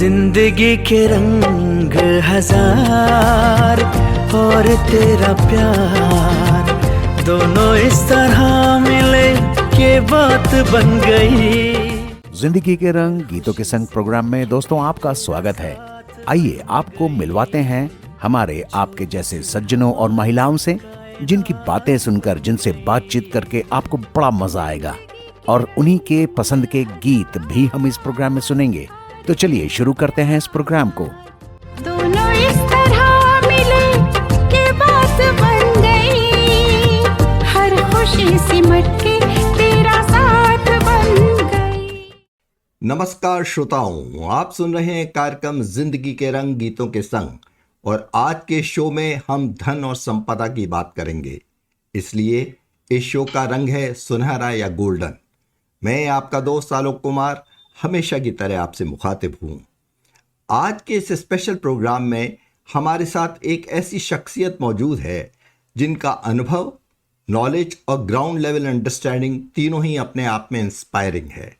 जिंदगी के रंग हजार और तेरा प्यार, दोनों इस तरह मिले कि बात बन गई। जिंदगी के रंग गीतों के संग प्रोग्राम में दोस्तों आपका स्वागत है। आइए आपको मिलवाते हैं हमारे आपके जैसे सज्जनों और महिलाओं से, जिनकी बातें सुनकर, जिनसे बातचीत करके आपको बड़ा मजा आएगा और उन्हीं के पसंद के गीत भी हम इस प्रोग्राम में सुनेंगे। तो चलिए शुरू करते हैं इस प्रोग्राम को। दोनों इस तरह मिले कि बात बन गई, हर खुशी सिमट के तेरा साथ बन गई। नमस्कार श्रोताओं, आप सुन रहे हैं कार्यक्रम जिंदगी के रंग गीतों के संग, और आज के शो में हम धन और संपदा की बात करेंगे। इसलिए इस शो का रंग है सुनहरा या गोल्डन। मैं आपका दोस्त आलोक कुमार हमेशा की तरह आपसे मुखातिब हूँ। आज के इस स्पेशल प्रोग्राम में हमारे साथ एक ऐसी शख्सियत मौजूद है जिनका अनुभव, नॉलेज और ग्राउंड लेवल अंडरस्टैंडिंग तीनों ही अपने आप में इंस्पायरिंग है।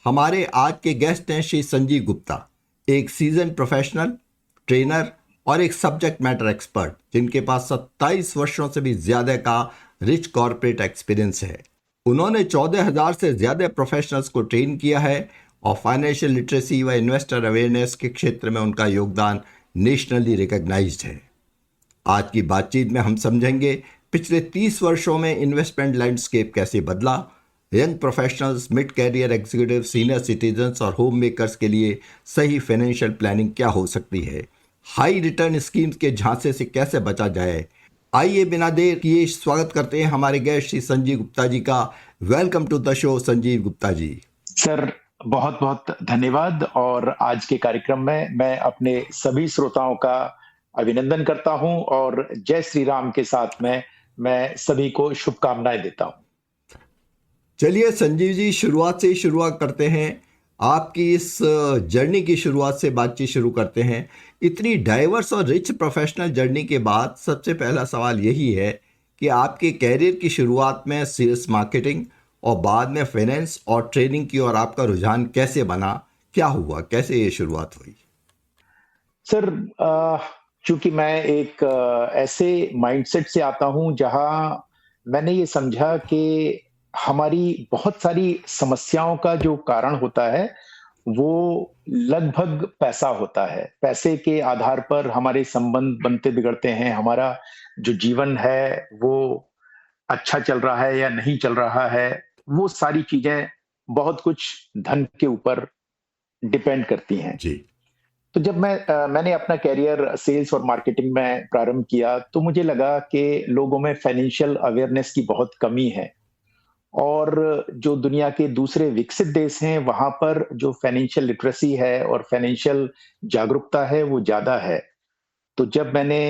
हमारे आज के गेस्ट हैं श्री संजीव गुप्ता, एक सीजन प्रोफेशनल, ट्रेनर और एक सब्जेक्ट मैटर एक्सपर्ट, जिनके पास 27 वर्षों से भी ज़्यादा का रिच कॉर्पोरेट एक्सपीरियंस है। उन्होंने 14,000 से ज़्यादा प्रोफेशनल्स को ट्रेन किया है और फाइनेंशियल लिटरेसी व इन्वेस्टर अवेयरनेस के क्षेत्र में उनका योगदान नेशनली रिकग्नाइज्ड है। आज की बातचीत में हम समझेंगे पिछले 30 वर्षों में इन्वेस्टमेंट लैंडस्केप कैसे बदला, young professionals, mid career executive, senior citizens और होम मेकर्स के लिए सही फाइनेंशियल प्लानिंग क्या हो सकती है, हाई रिटर्न स्कीम्स के झांसे से कैसे बचा जाए। आइए बिना देर किए स्वागत करते हैं हमारे गेस्ट श्री संजीव गुप्ता जी का। Welcome to the show Sanjeev Gupta ji. Sir बहुत बहुत धन्यवाद, और आज के कार्यक्रम में मैं अपने सभी श्रोताओं का अभिनंदन करता हूं और जय श्री राम के साथ में मैं सभी को शुभकामनाएं देता हूं। चलिए संजीव जी, शुरुआत से ही शुरुआत करते हैं। आपकी इस जर्नी की शुरुआत से बातचीत शुरू करते हैं। इतनी डाइवर्स और रिच प्रोफेशनल जर्नी के बाद सबसे पहला सवाल यही है कि आपके कैरियर की शुरुआत में सेल्स, मार्केटिंग और बाद में फाइनेंस और ट्रेनिंग की ओर आपका रुझान कैसे बना, क्या हुआ, कैसे ये शुरुआत हुई? सर चूंकि मैं एक ऐसे माइंडसेट से आता हूं जहां मैंने ये समझा कि हमारी बहुत सारी समस्याओं का जो कारण होता है वो लगभग पैसा होता है। पैसे के आधार पर हमारे संबंध बनते बिगड़ते हैं, हमारा जो जीवन है वो अच्छा चल रहा है या नहीं चल रहा है, वो सारी चीजें बहुत कुछ धन के ऊपर डिपेंड करती हैं जी। तो जब मैंने अपना कैरियर सेल्स और मार्केटिंग में प्रारंभ किया तो मुझे लगा कि लोगों में फाइनेंशियल अवेयरनेस की बहुत कमी है, और जो दुनिया के दूसरे विकसित देश हैं वहां पर जो फाइनेंशियल लिटरेसी है और फाइनेंशियल जागरूकता है वो ज्यादा है। तो जब मैंने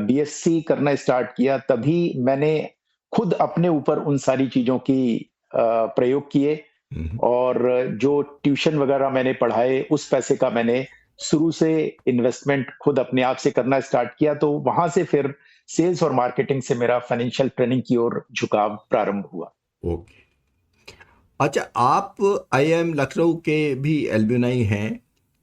बीएससी करना स्टार्ट किया तभी मैंने खुद अपने ऊपर उन सारी चीजों की प्रयोग किए, और जो ट्यूशन वगैरह मैंने पढ़ाए उस पैसे का मैंने शुरू से इन्वेस्टमेंट खुद अपने आप से करना स्टार्ट किया। तो वहां से फिर सेल्स और मार्केटिंग से मेरा फाइनेंशियल ट्रेनिंग की ओर झुकाव प्रारंभ हुआ। ओके, अच्छा, आप आईआईएम लखनऊ के भी एल्यूमनाई हैं,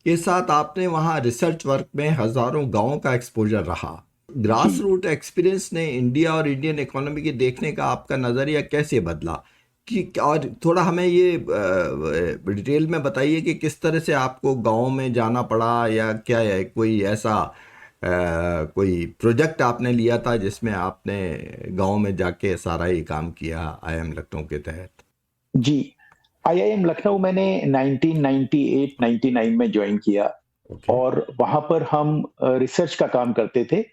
के साथ आपने वहाँ रिसर्च वर्क में हजारों गांवों का एक्सपोजर रहा। ग्रास रूट एक्सपीरियंस ने इंडिया और इंडियन इकोनॉमी के देखने का आपका नज़रिया कैसे बदला, कि और थोड़ा हमें ये डिटेल में बताइए कि किस तरह से आपको गांव में जाना पड़ा, या क्या है कोई ऐसा कोई प्रोजेक्ट आपने लिया था जिसमें आपने गांव में जाके सारा ही काम किया आईआईएम लखनऊ के तहत? जी, आईआईएम लखनऊ मैंने 1998-99 में ज्वाइन किया। और वहां पर हम रिसर्च का काम करते थे,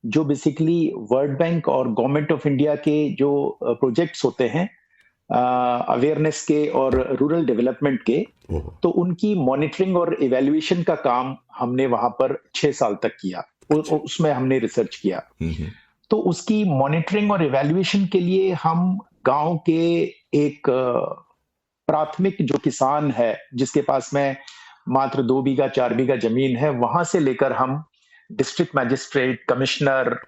जो बेसिकली वर्ल्ड बैंक और गवर्नमेंट ऑफ इंडिया के जो प्रोजेक्ट्स होते हैं अवेयरनेस के और रूरल डेवलपमेंट के, तो उनकी मॉनिटरिंग और इवैल्यूएशन का काम हमने वहां पर 6 साल तक किया। उसमें हमने रिसर्च किया। तो उसकी मॉनिटरिंग और इवैल्यूएशन के लिए हम गांव के एक प्राथमिक जो किसान है जिसके पास में मात्र 2 बीघा 4 बीघा जमीन है, वहां से लेकर हम district magistrate, commissioner,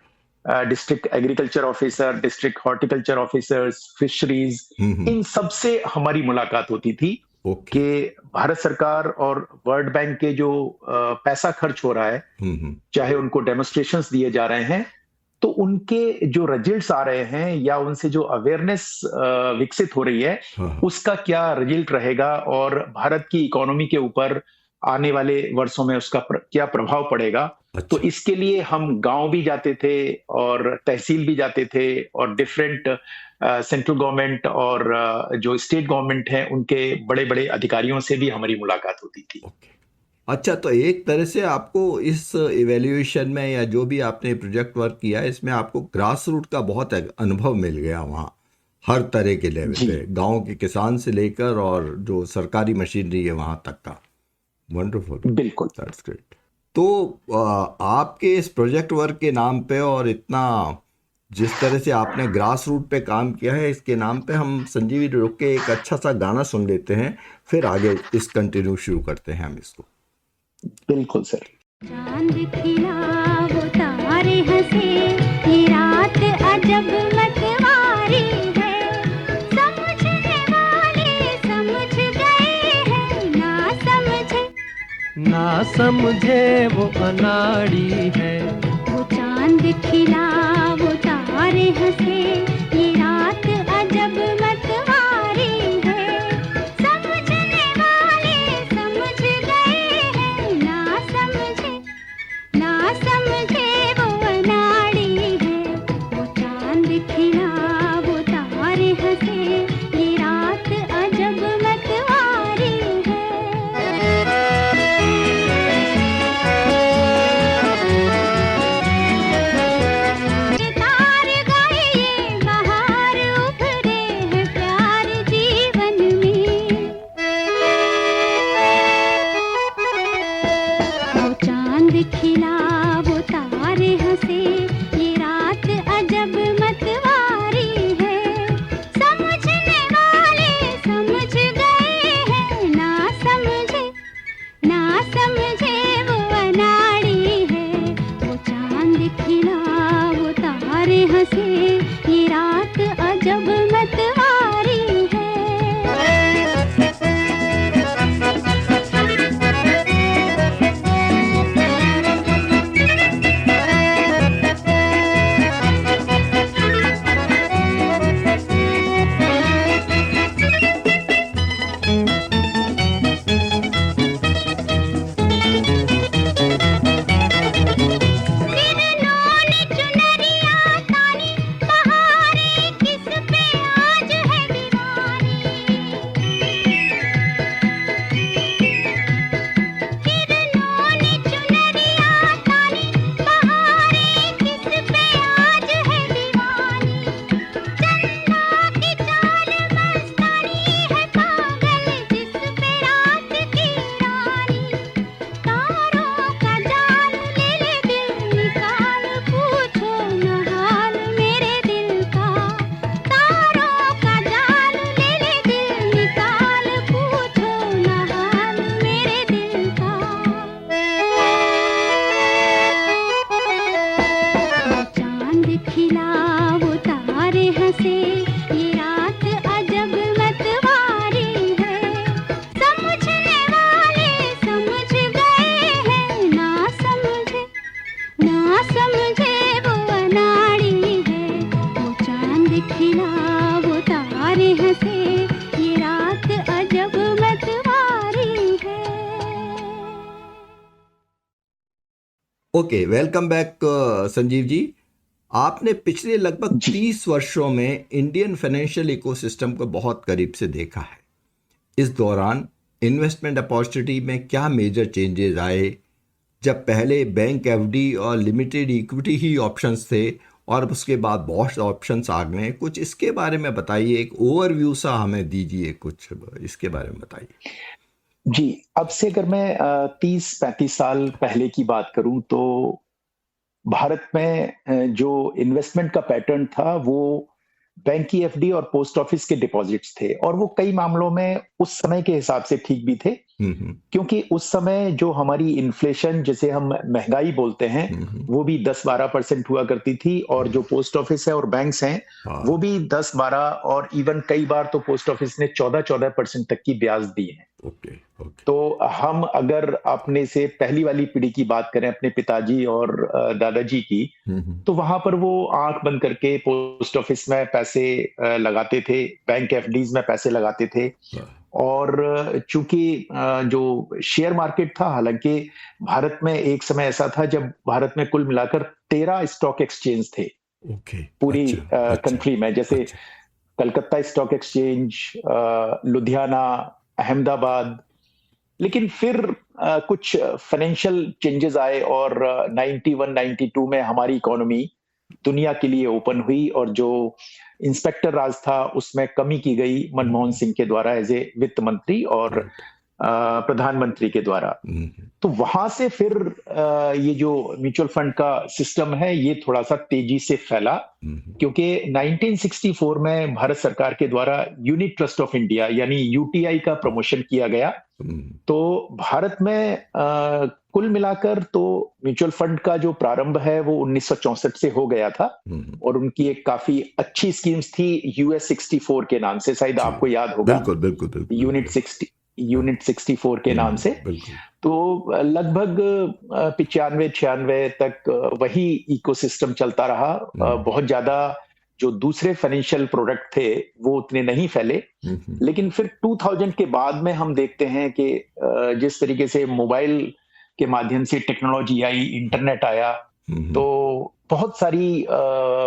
district agriculture officer, district horticulture officers, fisheries, इन सब से हमारी मुलाकात होती थी। ओके। कि भारत सरकार और वर्ल्ड बैंक के जो पैसा खर्च हो रहा है, चाहे उनको डेमोन्स्ट्रेशंस दिए जा रहे हैं, तो उनके जो रिजल्ट्स आ रहे हैं या उनसे जो अवेयरनेस विकसित हो रही है, हाँ, उसका क्या रिजल्ट रहेगा और भारत की इकोनॉमी के ऊपर आने वाले वर्षों में उसका क्या प्रभाव पड़ेगा। तो अच्छा। इसके लिए हम गांव भी जाते थे और तहसील भी जाते थे और डिफरेंट सेंट्रल गवर्नमेंट और जो स्टेट गवर्नमेंट है उनके बड़े बड़े अधिकारियों से भी हमारी मुलाकात होती थी। ओके। अच्छा, तो एक तरह से आपको इस इवैल्यूएशन में या जो भी आपने प्रोजेक्ट वर्क किया है, इसमें आपको ग्रास रूट का बहुत अनुभव मिल गया वहाँ, हर तरह के लेवल जी पे, गांव के किसान से लेकर और जो सरकारी मशीनरी है वहाँ तक का। वंडरफुल, बिल्कुल। That's great. तो आपके इस प्रोजेक्ट वर्क के नाम पे और इतना जिस तरह से आपने ग्रास रूट पे काम किया है, इसके नाम पे हम संजीवी रुक के एक अच्छा सा गाना सुन लेते हैं, फिर आगे इस कंटिन्यू शुरू करते हैं हम इसको। बिल्कुल सर। चांद खिला वो तारे हंसे, ये रात अजब मतवारी है, समझने वाले समझ गए हैं, ना समझे वो अनाड़ी है। वो चांद खिला वो तारे हंसे, ये रात अजब मतवारी है, समझने वाले समझ गए हैं, ना समझे वो अनाड़ी है। वो चांद खिला वो तारे हंसे, ये रात अजब मतवारी है। तार गए ये बहार उभरे हैं प्यार जीवन में, वो चांद खिला वो तारे हंसे, ये रात अजब मतवारी है, समझने वाले समझ गए हैं, ना समझे वो अनाड़ी है। वो चांद खिला वो तारे हंसे, ये रात अजब मतवारी है। किरणों ने चुनरिया तानी, बहारें किस पे आज है दीवानी। किरणों ने चुनरिया तानी, बहारें किस पे आज है दीवानी। चंदा की चाल मस्तानी है पागल जिस पे रात की रानी। तारों का जाल ले ले दिल निकाल, पूछो न हाल मेरे दिल का। तारों का जाल ले ले दिल निकाल, पूछो न हाल मेरे दिल का। वो चांद खिला वो तारे हंसे, ये रात अजब मतवारी है, समझने वाले समझ गए हैं, ना समझे वो अनाड़ी है। वो चांद खिला वो तारे हंसे, ये रात अजब मतवारी है। Okay, welcome back Sanjeev ji. आपने पिछले लगभग 30 वर्षों में इंडियन फाइनेंशियल इकोसिस्टम को बहुत करीब से देखा है। इस दौरान इन्वेस्टमेंट अपॉर्चुनिटी में क्या मेजर चेंजेस आए? जब पहले बैंक एफडी और लिमिटेड इक्विटी ही ऑप्शंस थे और उसके बाद बहुत ऑप्शंस आ गए, कुछ इसके बारे में बताइए, एक ओवरव्यू सा हमें दीजिए, कुछ इसके बारे में बताइए। जी, अब से अगर मैं 30-35 साल पहले की बात करूं तो भारत में जो इन्वेस्टमेंट का पैटर्न था वो बैंक की एफडी और पोस्ट ऑफिस के डिपॉजिट्स थे, और वो कई मामलों में उस समय के हिसाब से ठीक भी थे, क्योंकि उस समय जो हमारी इन्फ्लेशन, जिसे हम महंगाई बोलते हैं, वो भी 10-12% हुआ करती थी, और जो पोस्ट ऑफिस है और बैंक्स हैं वो भी 10-12, और इवन कई बार तो पोस्ट ऑफिस ने 14% तक की ब्याज दी है। Okay okay. तो हम अगर अपने से पहली वाली पीढ़ी की बात करें, अपने पिताजी और दादाजी की, तो वहां पर वो आंख बंद करके पोस्ट ऑफिस में पैसे लगाते थे, बैंक एफडीज में पैसे लगाते थे। और चूंकि जो शेयर मार्केट था, हालांकि भारत में एक समय ऐसा था जब भारत में कुल मिलाकर 13 स्टॉक एक्सचेंज थे ओके, पूरी अच्छा, कंट्री में, जैसे कलकत्ता स्टॉक एक्सचेंज, लुधियाना, अहमदाबाद। लेकिन फिर कुछ फाइनेंशियल चेंजेस आए, और 91-92 में हमारी इकोनॉमी दुनिया के लिए ओपन हुई, और जो इंस्पेक्टर राज था उसमें कमी की गई मनमोहन सिंह के द्वारा एज ए वित्त मंत्री और प्रधानमंत्री के द्वारा। तो वहां से फिर ये जो म्यूचुअल फंड का सिस्टम है ये थोड़ा सा तेजी से फैला, क्योंकि 1964 में भारत सरकार के द्वारा यूनिट ट्रस्ट ऑफ इंडिया यानी यूटीआई का प्रमोशन किया गया। तो भारत में कुल मिलाकर तो म्यूचुअल फंड का जो प्रारंभ है वो 1964 से हो गया था, और उनकी एक काफी अच्छी स्कीम्स थी यूएस 64 के नाम से, शायद आपको याद होगा। बिल्कुल बिल्कुल बिल्कुल। यूनिट 64 के नाम से। तो लगभग 95-96 तक वही इकोसिस्टम चलता रहा। बहुत ज्यादा जो दूसरे फाइनेंशियल प्रोडक्ट थे वो उतने नहीं फैले। लेकिन फिर 2000 के बाद में हम देखते हैं कि जिस तरीके से मोबाइल के माध्यम से टेक्नोलॉजी आई, इंटरनेट आया, तो बहुत सारी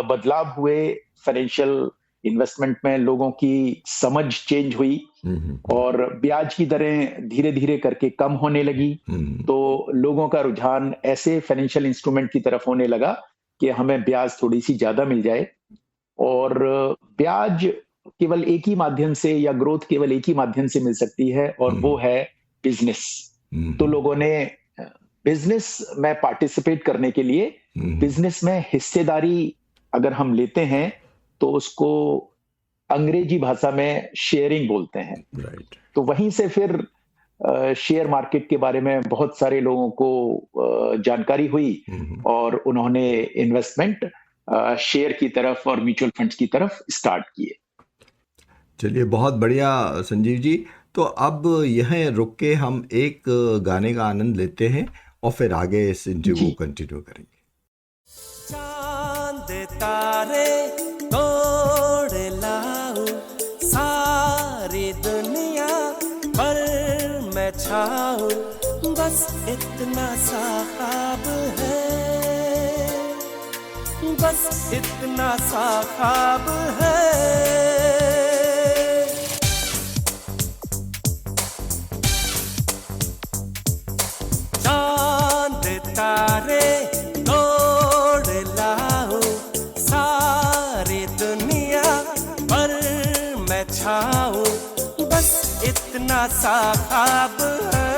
बदलाव हुए फाइनेंशियल इन्वेस्टमेंट में, लोगों की समझ चेंज हुई, और ब्याज की दरें धीरे धीरे करके कम होने लगी। तो लोगों का रुझान ऐसे फाइनेंशियल इंस्ट्रूमेंट की तरफ होने लगा कि हमें ब्याज थोड़ी सी ज्यादा मिल जाए, और ब्याज केवल एक ही माध्यम से या ग्रोथ केवल एक ही माध्यम से मिल सकती है, और वो है बिजनेस। तो लोगों ने बिजनेस में पार्टिसिपेट करने के लिए, बिजनेस में हिस्सेदारी अगर हम लेते हैं तो उसको अंग्रेजी भाषा में शेयरिंग बोलते हैं। तो वहीं से फिर शेयर मार्केट के बारे में बहुत सारे लोगों को जानकारी हुई, और उन्होंने इन्वेस्टमेंट शेयर की तरफ और म्यूचुअल फंड्स की तरफ स्टार्ट किए। चलिए, बहुत बढ़िया संजीव जी। तो अब यह रुक के हम एक गाने का आनंद लेते हैं और फिर आगे इस इंटरव्यू को कंटिन्यू करेंगे। चांद तारे तोड़ लाऊं सारी दुनिया पर मैं छाऊं, बस इतना सा ख्वाब है, बस इतना सा ख्वाब है। चांद तारे तोड़ लाऊं सारी दुनिया पर मैं छाऊं, बस इतना सा ख्वाब है,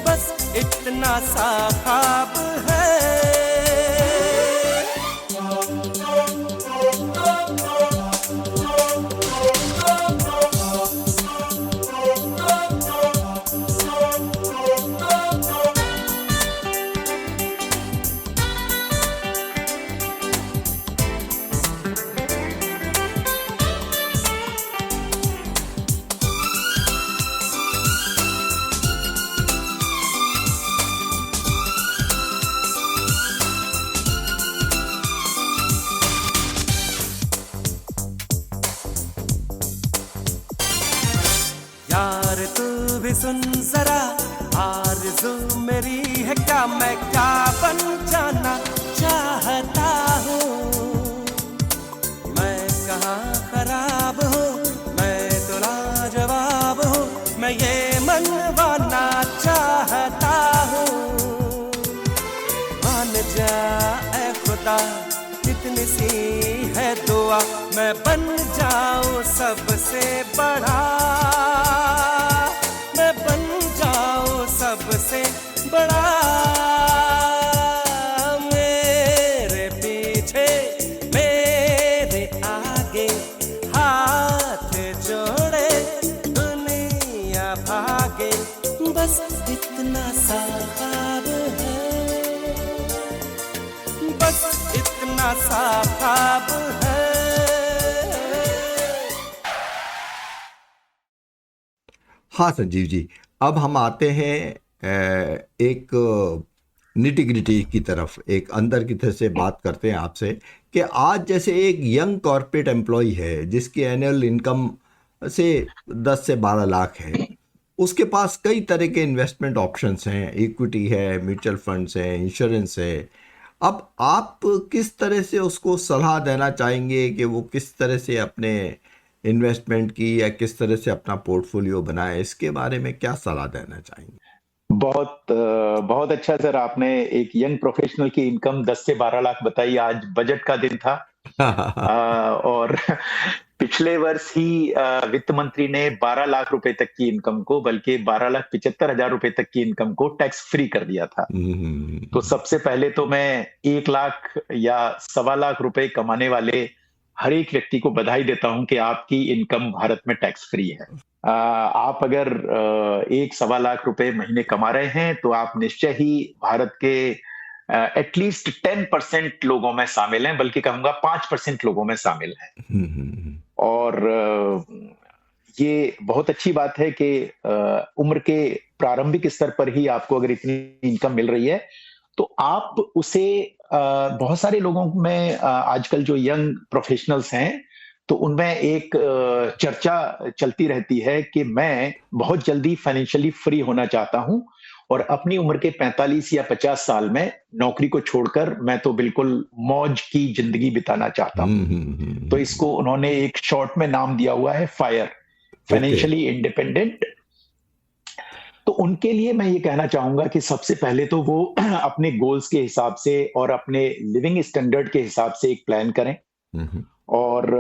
बस इतना सा ख्वाब है। यार तू भी सुन जरा, आरज़ू मेरी है क्या, मैं क्या बन जाना चाहता हूँ। मैं कहाँ खराब हूँ, मैं तो लाजवाब हूँ, मैं ये मनवाना चाहता हूँ। मान जा ऐ खुदा, कितनी सी है दुआ, मैं बन जाऊँ सबसे बड़ा, मैं बन जाऊँ सबसे बड़ा। मेरे पीछे बस इतना सा ख्वाब है, बस इतना सा ख्वाब है। हाँ संजीव जी, अब हम आते हैं एक निटिग्रिटी की तरफ, एक अंदर की तरफ से बात करते हैं आपसे कि आज जैसे एक यंग कॉर्पोरेट एम्प्लॉय है जिसकी एनुअल इनकम से 10 से 12 लाख है, उसके पास कई तरह के इन्वेस्टमेंट ऑप्शंस हैं, इक्विटी है, म्यूचुअल फंड्स हैं, इंश्योरेंस है। अब आप किस तरह से उसको सलाह देना चाहेंगे कि वो किस तरह से अपने इन्वेस्टमेंट की या किस तरह से अपना पोर्टफोलियो बनाए, इसके बारे में क्या सलाह देना चाहेंगे? बहुत अच्छा सर, आपने एक यंग प्रोफेशनल की इनकम 10 से 12 लाख बताई। आज बजट का दिन था और पिछले वर्ष ही वित्त मंत्री ने 12 लाख रुपए तक की इनकम को, बल्कि 12,75,000 रुपए तक की इनकम को टैक्स फ्री कर दिया था। तो सबसे पहले तो मैं 1 लाख या 1.25 लाख रुपए कमाने वाले हर एक व्यक्ति को बधाई देता हूं कि आपकी इनकम भारत में टैक्स फ्री है। आप अगर 1.25 लाख रुपए महीने कमा रहे हैं तो आप निश्चय ही भारत के एटलीस्ट 10% लोगों में शामिल हैं, बल्कि कहूंगा 5% लोगों में शामिल हैं। और ये बहुत अच्छी बात है कि उम्र के प्रारंभिक स्तर पर ही आपको अगर इतनी इनकम मिल रही है तो आप उसे बहुत सारे लोगों में आजकल जो यंग प्रोफेशनल्स हैं तो उनमें एक चर्चा चलती रहती है कि मैं बहुत जल्दी फाइनेंशियली फ्री होना चाहता हूं और अपनी उम्र के 45 या 50 साल में नौकरी को छोड़कर मैं तो बिल्कुल मौज की जिंदगी बिताना चाहता हूं। तो इसको उन्होंने एक शॉर्ट में नाम दिया हुआ है फायर, फाइनेंशियली इंडिपेंडेंट। तो उनके लिए मैं ये कहना चाहूंगा कि सबसे पहले तो वो अपने गोल्स के हिसाब से और अपने लिविंग स्टैंडर्ड के हिसाब से एक प्लान करें और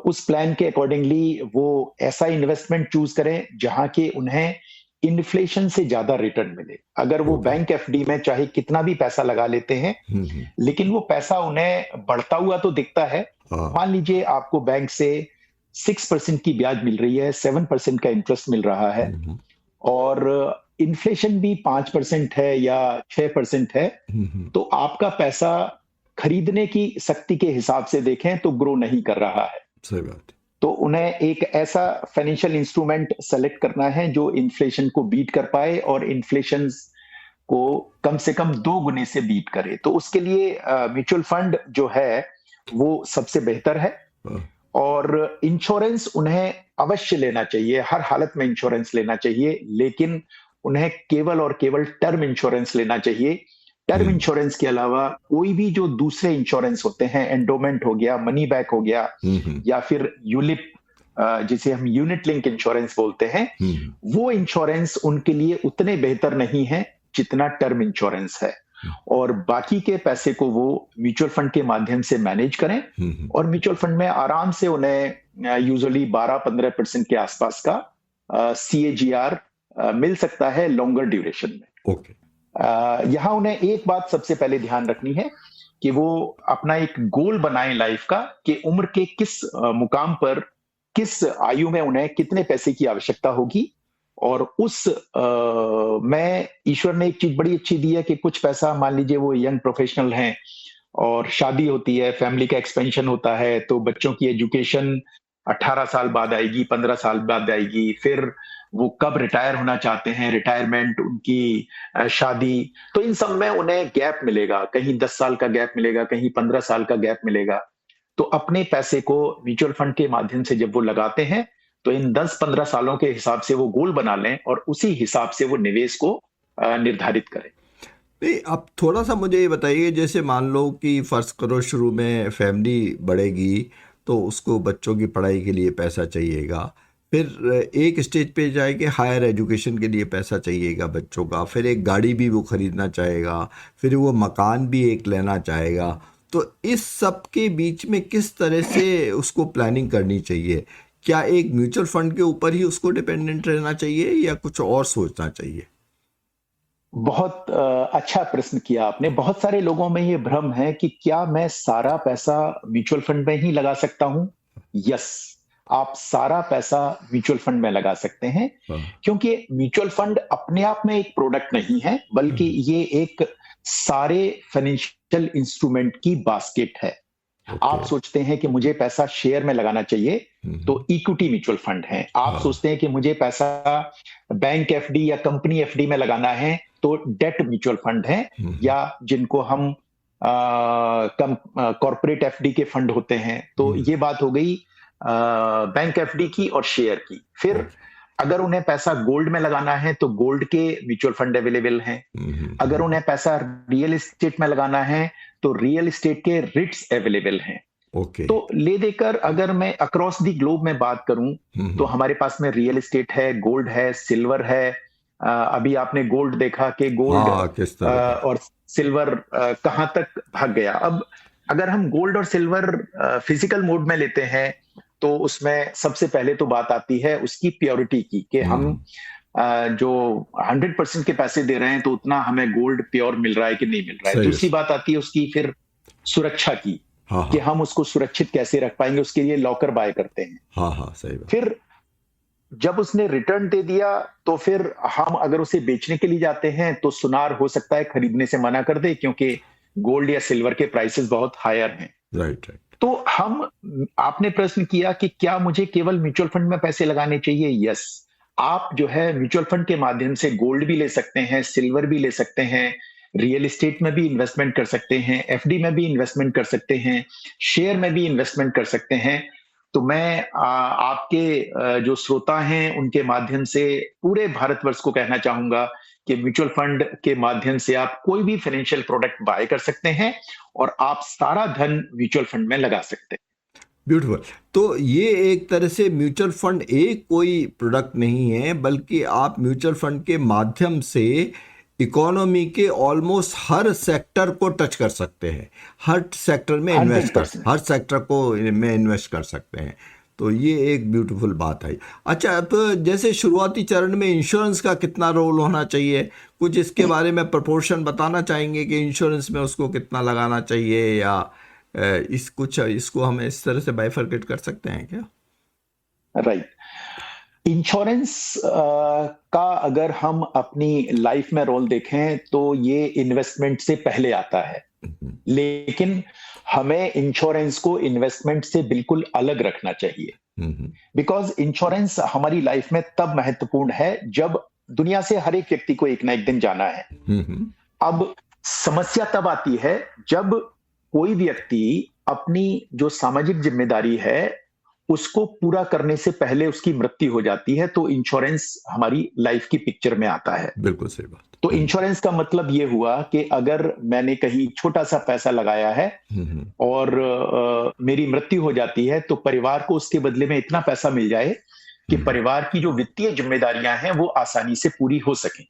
उस प्लान के अकॉर्डिंगली वो ऐसा इन्वेस्टमेंट चूज करें जहां के उन्हें इन्फ्लेशन से ज्यादा रिटर्न मिले। अगर वो बैंक एफडी में चाहे कितना भी पैसा लगा लेते हैं लेकिन वो पैसा उन्हें बढ़ता हुआ तो दिखता है। मान लीजिए आपको बैंक से 6% की ब्याज मिल रही है, 7% का इंटरेस्ट मिल रहा है और इन्फ्लेशन भी 5% है या 6% है, तो आपका पैसा खरीदने की शक्ति के हिसाब से देखें तो ग्रो नहीं कर रहा है। सही बात। तो उन्हें एक ऐसा फाइनेंशियल इंस्ट्रूमेंट सेलेक्ट करना है जो इन्फ्लेशन को बीट कर पाए और इन्फ्लेशन को कम से कम 2 गुने से बीट करे। तो उसके लिए म्यूचुअल फंड जो है वो सबसे बेहतर है और इंश्योरेंस उन्हें अवश्य लेना चाहिए, हर हालत में इंश्योरेंस लेना चाहिए, लेकिन उन्हें केवल और केवल टर्म इंश्योरेंस लेना चाहिए। टर्म इंश्योरेंस के अलावा कोई भी जो दूसरे इंश्योरेंस होते हैं, एंडोमेंट हो गया, मनी बैक हो गया या फिर यूलिप जिसे हम यूनिट लिंक इंश्योरेंस बोलते हैं, वो इंश्योरेंस उनके लिए उतने बेहतर नहीं है जितना टर्म इंश्योरेंस है। और बाकी के पैसे को वो म्यूचुअल फंड के माध्यम से मैनेज करें और म्यूचुअल फंड में आराम से उन्हें यूजुअली 12-15% के आसपास का CAGR मिल सकता है लॉन्गर ड्यूरेशन में। ओके। यहां उन्हें एक बात सबसे पहले ध्यान रखनी है कि वो अपना एक गोल बनाएं लाइफ का कि उम्र के किस मुकाम पर, किस आयु में उन्हें कितने पैसे की आवश्यकता होगी और उस में ईश्वर ने एक चीज बड़ी अच्छी दी है कि कुछ पैसा, मान लीजिए वो यंग प्रोफेशनल हैं और शादी होती है, फैमिली का एक्सपेंशन होता है, तो बच्चों की एजुकेशन 18 साल बाद आएगी, 15 साल बाद आएगी, फिर वो कब रिटायर होना चाहते हैं, रिटायरमेंट, उनकी शादी, तो इन सब में उन्हें गैप मिलेगा, कहीं 10 साल का गैप मिलेगा, कहीं 15 साल का गैप मिलेगा। तो अपने पैसे को म्यूचुअल फंड के माध्यम से जब वो लगाते हैं तो इन 10-15 सालों के हिसाब से वो गोल बना लें और उसी हिसाब से वो निवेश को निर्धारित करें। नहीं, अब थोड़ा सा मुझे ये बताइए, जैसे मान लो कि फर्ज करो शुरू में फैमिली बढ़ेगी तो उसको बच्चों की पढ़ाई के लिए पैसा चाहिएगा, फिर एक स्टेज पे जाएगी हायर एजुकेशन के लिए पैसा चाहिएगा बच्चों का, फिर एक गाड़ी भी वो खरीदना चाहेगा, फिर वो मकान भी एक लेना चाहेगा। तो इस सब के बीच में किस तरह से उसको प्लानिंग करनी चाहिए? क्या एक म्यूचुअल फंड के ऊपर ही उसको डिपेंडेंट रहना चाहिए या कुछ और सोचना चाहिए? बहुत अच्छा प्रश्न किया आपने। बहुत सारे लोगों में ये भ्रम है कि क्या मैं सारा पैसा म्यूचुअल फंड में ही लगा सकता हूं? यस, आप सारा पैसा म्यूचुअल फंड में लगा सकते हैं, क्योंकि म्यूचुअल फंड अपने आप में एक प्रोडक्ट नहीं है, बल्कि ये एक सारे फाइनेंशियल इंस्ट्रूमेंट की बास्केट है। आप सोचते हैं कि मुझे पैसा शेयर में लगाना चाहिए, तो इक्विटी म्यूचुअल फंड है। आप सोचते हैं कि मुझे पैसा बैंक एफडी या कंपनी एफडी में लगाना है, तो डेट म्यूचुअल फंड है, या जिनको हम कॉर्पोरेट एफडी के फंड होते हैं। तो ये बात हो गई बैंक एफडी की और शेयर की। फिर अगर उन्हें पैसा गोल्ड में लगाना है तो गोल्ड के म्यूचुअल फंड अवेलेबल हैं। अगर उन्हें पैसा रियल एस्टेट में लगाना है तो रियल एस्टेट के रिट्स अवेलेबल हैं। तो ले देकर अगर मैं अक्रॉस दी ग्लोब में बात करूं तो हमारे पास में रियल एस्टेट है, गोल्ड है, सिल्वर है। अभी आपने गोल्ड देखा कि गोल्ड और सिल्वर कहां तक भाग गया। अब अगर हम गोल्ड और सिल्वर फिजिकल मोड में लेते हैं तो उसमें सबसे पहले तो बात आती है उसकी प्योरिटी की, कि हम जो 100% के पैसे दे रहे हैं तो उतना हमें गोल्ड प्योर मिल रहा है कि नहीं मिल रहा है। दूसरी बात आती है उसकी फिर सुरक्षा की, कि हम उसको सुरक्षित कैसे रख पाएंगे, उसके लिए लॉकर बाय करते हैं। सही बात। फिर जब उसने रिटर्न दे दिया तो फिर हम अगर उसे बेचने के लिए जाते हैं तो सुनार हो सकता है खरीदने से मना कर दे, क्योंकि गोल्ड या सिल्वर के प्राइसेस बहुत हायर हैं। राइट। तो आपने प्रश्न किया कि क्या मुझे केवल म्यूचुअल फंड में पैसे लगाने चाहिए? यस, आप जो है म्यूचुअल फंड के माध्यम से गोल्ड भी ले सकते हैं, सिल्वर भी ले सकते हैं, रियल एस्टेट में भी इन्वेस्टमेंट कर सकते हैं, एफडी में भी इन्वेस्टमेंट कर सकते हैं, शेयर में भी इन्वेस्टमेंट कर सकते हैं। तो मैं आपके जो श्रोता हैं उनके माध्यम से पूरे भारतवर्ष को कहना चाहूंगा कि म्यूचुअल फंड के माध्यम से आप कोई भी फाइनेंशियल प्रोडक्ट बाय कर सकते हैं और आप सारा धन म्यूचुअल फंड में लगा सकते हैं। ब्यूटीफुल। तो ये एक तरह से म्यूचुअल फंड एक कोई प्रोडक्ट नहीं है, बल्कि आप म्यूचुअल फंड के माध्यम से इकोनॉमी के ऑलमोस्ट हर सेक्टर को टच कर सकते हैं, हर सेक्टर में इन्वेस्ट कर सकते हैं। तो ये एक ब्यूटीफुल बात है। अच्छा, अब जैसे शुरुआती चरण में इंश्योरेंस का कितना रोल होना चाहिए, कुछ इसके बारे में प्रोपोर्शन बताना चाहेंगे कि इंश्योरेंस में उसको कितना लगाना चाहिए, या इसको हम इस तरह से बाइफरकेट कर सकते हैं क्या? राइट। इंश्योरेंस का अगर हम अपनी लाइफ में रोल देखें तो ये इन्वेस्टमेंट से पहले आता है, लेकिन हमें इंश्योरेंस को इन्वेस्टमेंट से बिल्कुल अलग रखना चाहिए। बिकॉज इंश्योरेंस हमारी लाइफ में तब महत्वपूर्ण है जब दुनिया से हर एक व्यक्ति को एक ना एक दिन जाना है। अब समस्या तब आती है जब कोई व्यक्ति अपनी जो सामाजिक जिम्मेदारी है उसको पूरा करने से पहले उसकी मृत्यु हो जाती है, तो इंश्योरेंस हमारी लाइफ की पिक्चर में आता है। बिल्कुल सही बात। तो इंश्योरेंस का मतलब ये हुआ कि अगर मैंने कहीं छोटा सा पैसा लगाया है और मेरी मृत्यु हो जाती है तो परिवार को उसके बदले में इतना पैसा मिल जाए कि परिवार की जो वित्तीय जिम्मेदारियां हैं वो आसानी से पूरी हो सकें।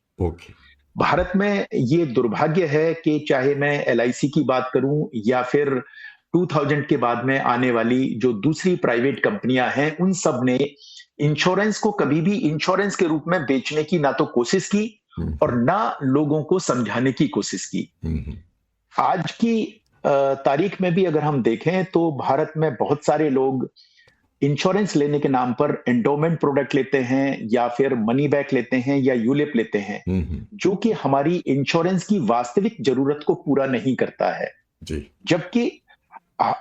भारत में ये दुर्भाग्य है कि चाहे मैं LIC की बात करूं या फिर 2000 के बाद में आने वाली जो दूसरी प्राइवेट कंपनियां हैं, उन सब ने इंश्योरेंस को कभी भी इंश्योरेंस के रूप में बेचने की ना तो कोशिश की और ना लोगों को समझाने की कोशिश की। आज की तारीख में भी अगर हम देखें तो भारत में बहुत सारे लोग इंश्योरेंस लेने के नाम पर एंडोमेंट प्रोडक्ट लेते हैं या फिर मनी बैक लेते हैं या यूलिप लेते हैं, जो कि हमारी इंश्योरेंस की वास्तविक जरूरत को पूरा नहीं करता है, जबकि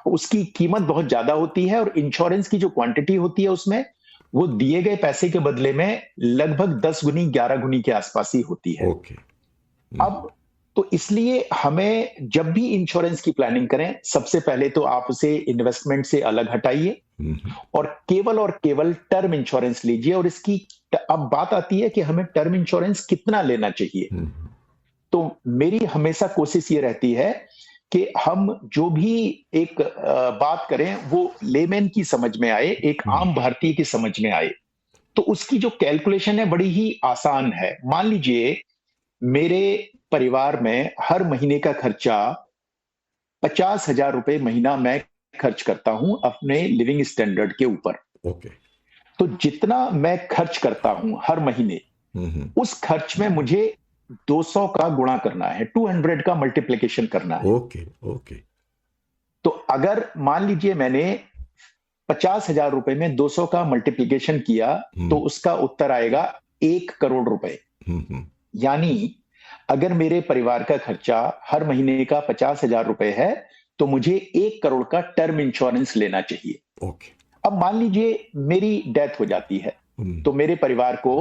उसकी कीमत बहुत ज्यादा होती है और इंश्योरेंस की जो क्वांटिटी होती है उसमें वो दिए गए पैसे के बदले में लगभग 10 गुनी 11 गुनी के आसपास ही होती है। अब तो इसलिए हमें जब भी इंश्योरेंस की प्लानिंग करें, सबसे पहले तो आप उसे इन्वेस्टमेंट से अलग हटाइए और केवल टर्म इंश्योरेंस लीजिए। और इसकी अब बात आती है कि हमें टर्म इंश्योरेंस कितना लेना चाहिए। तो मेरी हमेशा कोशिश ये रहती है कि हम जो भी एक बात करें वो लेमैन की समझ में आए, एक आम भारतीय की समझ में आए। तो उसकी जो कैलकुलेशन है बड़ी ही आसान है। मान लीजिए मेरे परिवार में हर महीने का खर्चा 50,000 रुपए महीना मैं खर्च करता हूं अपने लिविंग स्टैंडर्ड के ऊपर। तो जितना मैं खर्च करता हूं हर महीने, उस खर्च में मुझे 200 का गुणा करना है, 200 का मल्टीप्लिकेशन करना है। ओके। तो अगर मान लीजिए मैंने 50,000 रुपए में 200 का मल्टीप्लिकेशन किया तो उसका उत्तर आएगा 1 करोड़ रुपए। यानी अगर मेरे परिवार का खर्चा हर महीने का 50,000 रुपए है तो मुझे 1 करोड़ का टर्म इंश्योरेंस लेना चाहिए। ओके। अब मान लीजिए मेरी डेथ हो जाती है तो मेरे परिवार को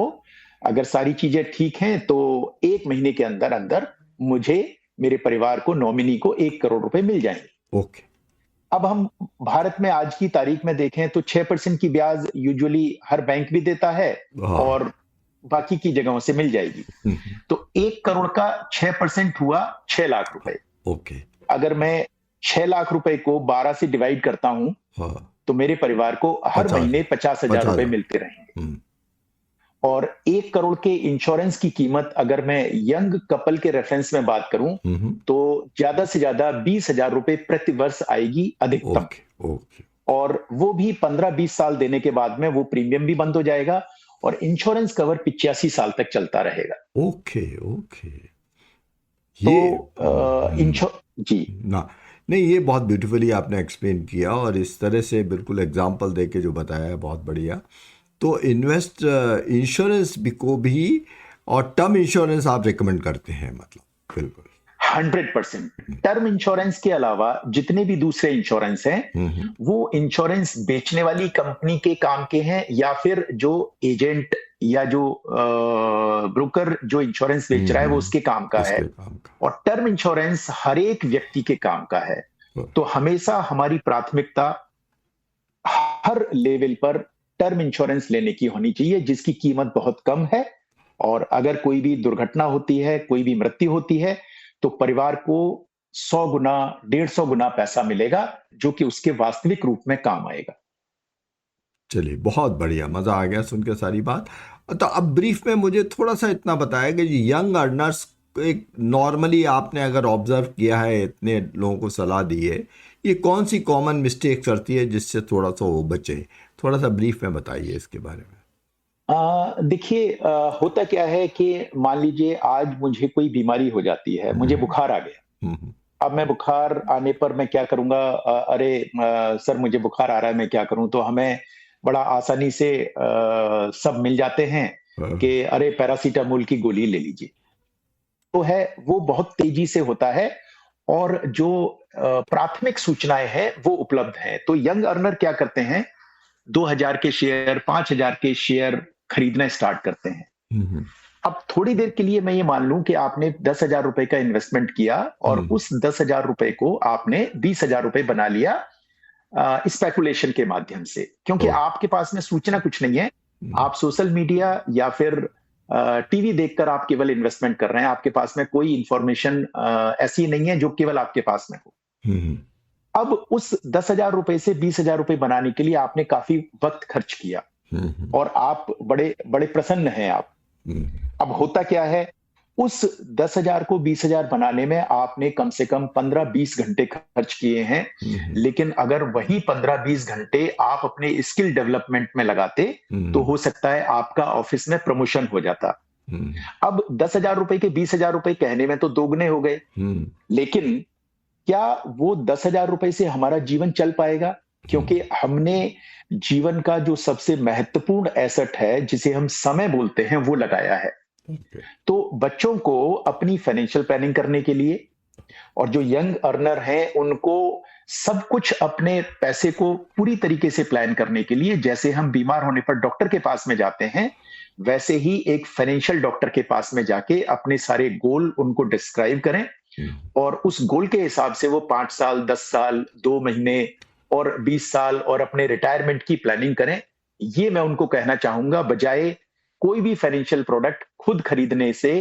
अगर सारी चीजें ठीक हैं तो 1 महीने के अंदर अंदर मुझे मेरे परिवार को नॉमिनी को 1 करोड़ रुपए मिल जाएंगे। ओके। अब हम भारत में आज की तारीख में देखें तो 6% की ब्याज यूजुअली हर बैंक भी देता है और बाकी की जगहों से मिल जाएगी। तो 1 करोड़ का 6% हुआ 6 लाख रुपए। ओके। अगर मैं 6 लाख रुपए को 12 से डिवाइड करता हूं तो मेरे परिवार को हर महीने 50,000 रुपए मिलते रहेंगे। और 1 करोड़ के इंश्योरेंस की कीमत अगर मैं यंग कपल के रेफरेंस में बात करूं तो ज्यादा से ज्यादा 20,000 रुपए प्रति वर्ष आएगी अधिकतम। और वो भी 15-20 साल देने के बाद में वो प्रीमियम भी बंद हो जाएगा और इंश्योरेंस कवर 85 साल तक चलता रहेगा। ओके। ओके। तो जी ना नहीं, ये बहुत ब्यूटीफुली आपने एक्सप्लेन किया और इस तरह से बिल्कुल एग्जांपल देके जो बताया है बहुत बढ़िया। तो इंश्योरेंस को भी और टर्म इंश्योरेंस आप रिकमेंड करते हैं? मतलब बिल्कुल 100%। टर्म इंश्योरेंस के अलावा जितने भी दूसरे इंश्योरेंस हैं वो इंश्योरेंस बेचने वाली कंपनी के काम के हैं या फिर जो एजेंट या जो ब्रोकर जो इंश्योरेंस बेच रहा है वो उसके काम का है। और टर्म इंश्योरेंस हर एक व्यक्ति के काम का है। तो हमेशा हमारी प्राथमिकता हर लेवल पर टर्म इंश्योरेंस लेने की होनी चाहिए जिसकी कीमत बहुत कम है। और अगर कोई भी दुर्घटना होती है, कोई भी मृत्यु होती है तो परिवार को 100 गुना 150 गुना पैसा मिलेगा जो कि उसके वास्तविक रूप में काम आएगा। चलिए, बहुत बढ़िया, मजा आ गया सुन के सारी बात। तो अब ब्रीफ में मुझे थोड़ा सा इतना बताया कि यंग अर्नर्स एक नॉर्मली आपने अगर ऑब्जर्व किया है, इतने लोगों को सलाह दी है, ये कौन सी कॉमन मिस्टेक करती है जिससे थोड़ा सा वो बचे? थोड़ा सा ब्रीफ में बताइए इसके बारे में। देखिए, होता क्या है कि मान लीजिए आज मुझे कोई बीमारी हो जाती है, मुझे बुखार आ गया। अब मैं बुखार आने पर मैं क्या करूंगा? अरे सर मुझे बुखार आ रहा है, मैं क्या करूं? तो हमें बड़ा आसानी से सब मिल जाते हैं कि अरे पैरासीटामोल की गोली ले लीजिए। तो है वो बहुत तेजी से होता है और जो प्राथमिक सूचनाएं हैं वो उपलब्ध हैं। तो यंग अर्नर क्या करते हैं? 2,000 के शेयर, 5,000 के शेयर खरीदना स्टार्ट करते हैं। अब थोड़ी देर के लिए मैं ये मान लूं कि आपने 10,000 रुपए का इन्वेस्टमेंट किया और उस 10,000 रुपए को आपने 20,000 रुपए बना लिया स्पेकुलेशन के माध्यम से, क्योंकि आपके पास में सूचना कुछ नहीं है। आप सोशल मीडिया या फिर टीवी देखकर आप केवल इन्वेस्टमेंट कर रहे हैं। आपके पास में कोई इंफॉर्मेशन ऐसी नहीं है जो केवल आपके पास में हो। अब उस 10,000 रुपए से 20,000 रुपए बनाने के लिए आपने काफी वक्त खर्च किया और आप बड़े बड़े प्रसन्न हैं आप। अब होता क्या है? उस 10,000 को 20,000 बनाने में आपने कम से कम 15-20 घंटे खर्च किए हैं। लेकिन अगर वही 15-20 घंटे आप अपने स्किल डेवलपमेंट में लगाते तो हो सकता है आपका ऑफिस में प्रमोशन हो जाता। अब 10,000 रुपए के 20,000 रुपए कहने में तो दोगुने हो गए, लेकिन क्या वो 10,000 रुपए से हमारा जीवन चल पाएगा? क्योंकि हमने जीवन का जो सबसे महत्वपूर्ण एसेट है जिसे हम समय बोलते हैं वो लगाया है। तो बच्चों को अपनी फाइनेंशियल प्लानिंग करने के लिए और जो यंग अर्नर हैं उनको सब कुछ अपने पैसे को पूरी तरीके से प्लान करने के लिए, जैसे हम बीमार होने पर डॉक्टर के पास में जाते हैं वैसे ही एक फाइनेंशियल डॉक्टर के पास में जाके अपने सारे गोल उनको डिस्क्राइब करें और उस गोल के हिसाब से वो 5 साल, 10 साल, 2 महीने और 20 साल और अपने रिटायरमेंट की प्लानिंग करें। ये मैं उनको कहना चाहूंगा, बजाय कोई भी फाइनेंशियल प्रोडक्ट खुद खरीदने से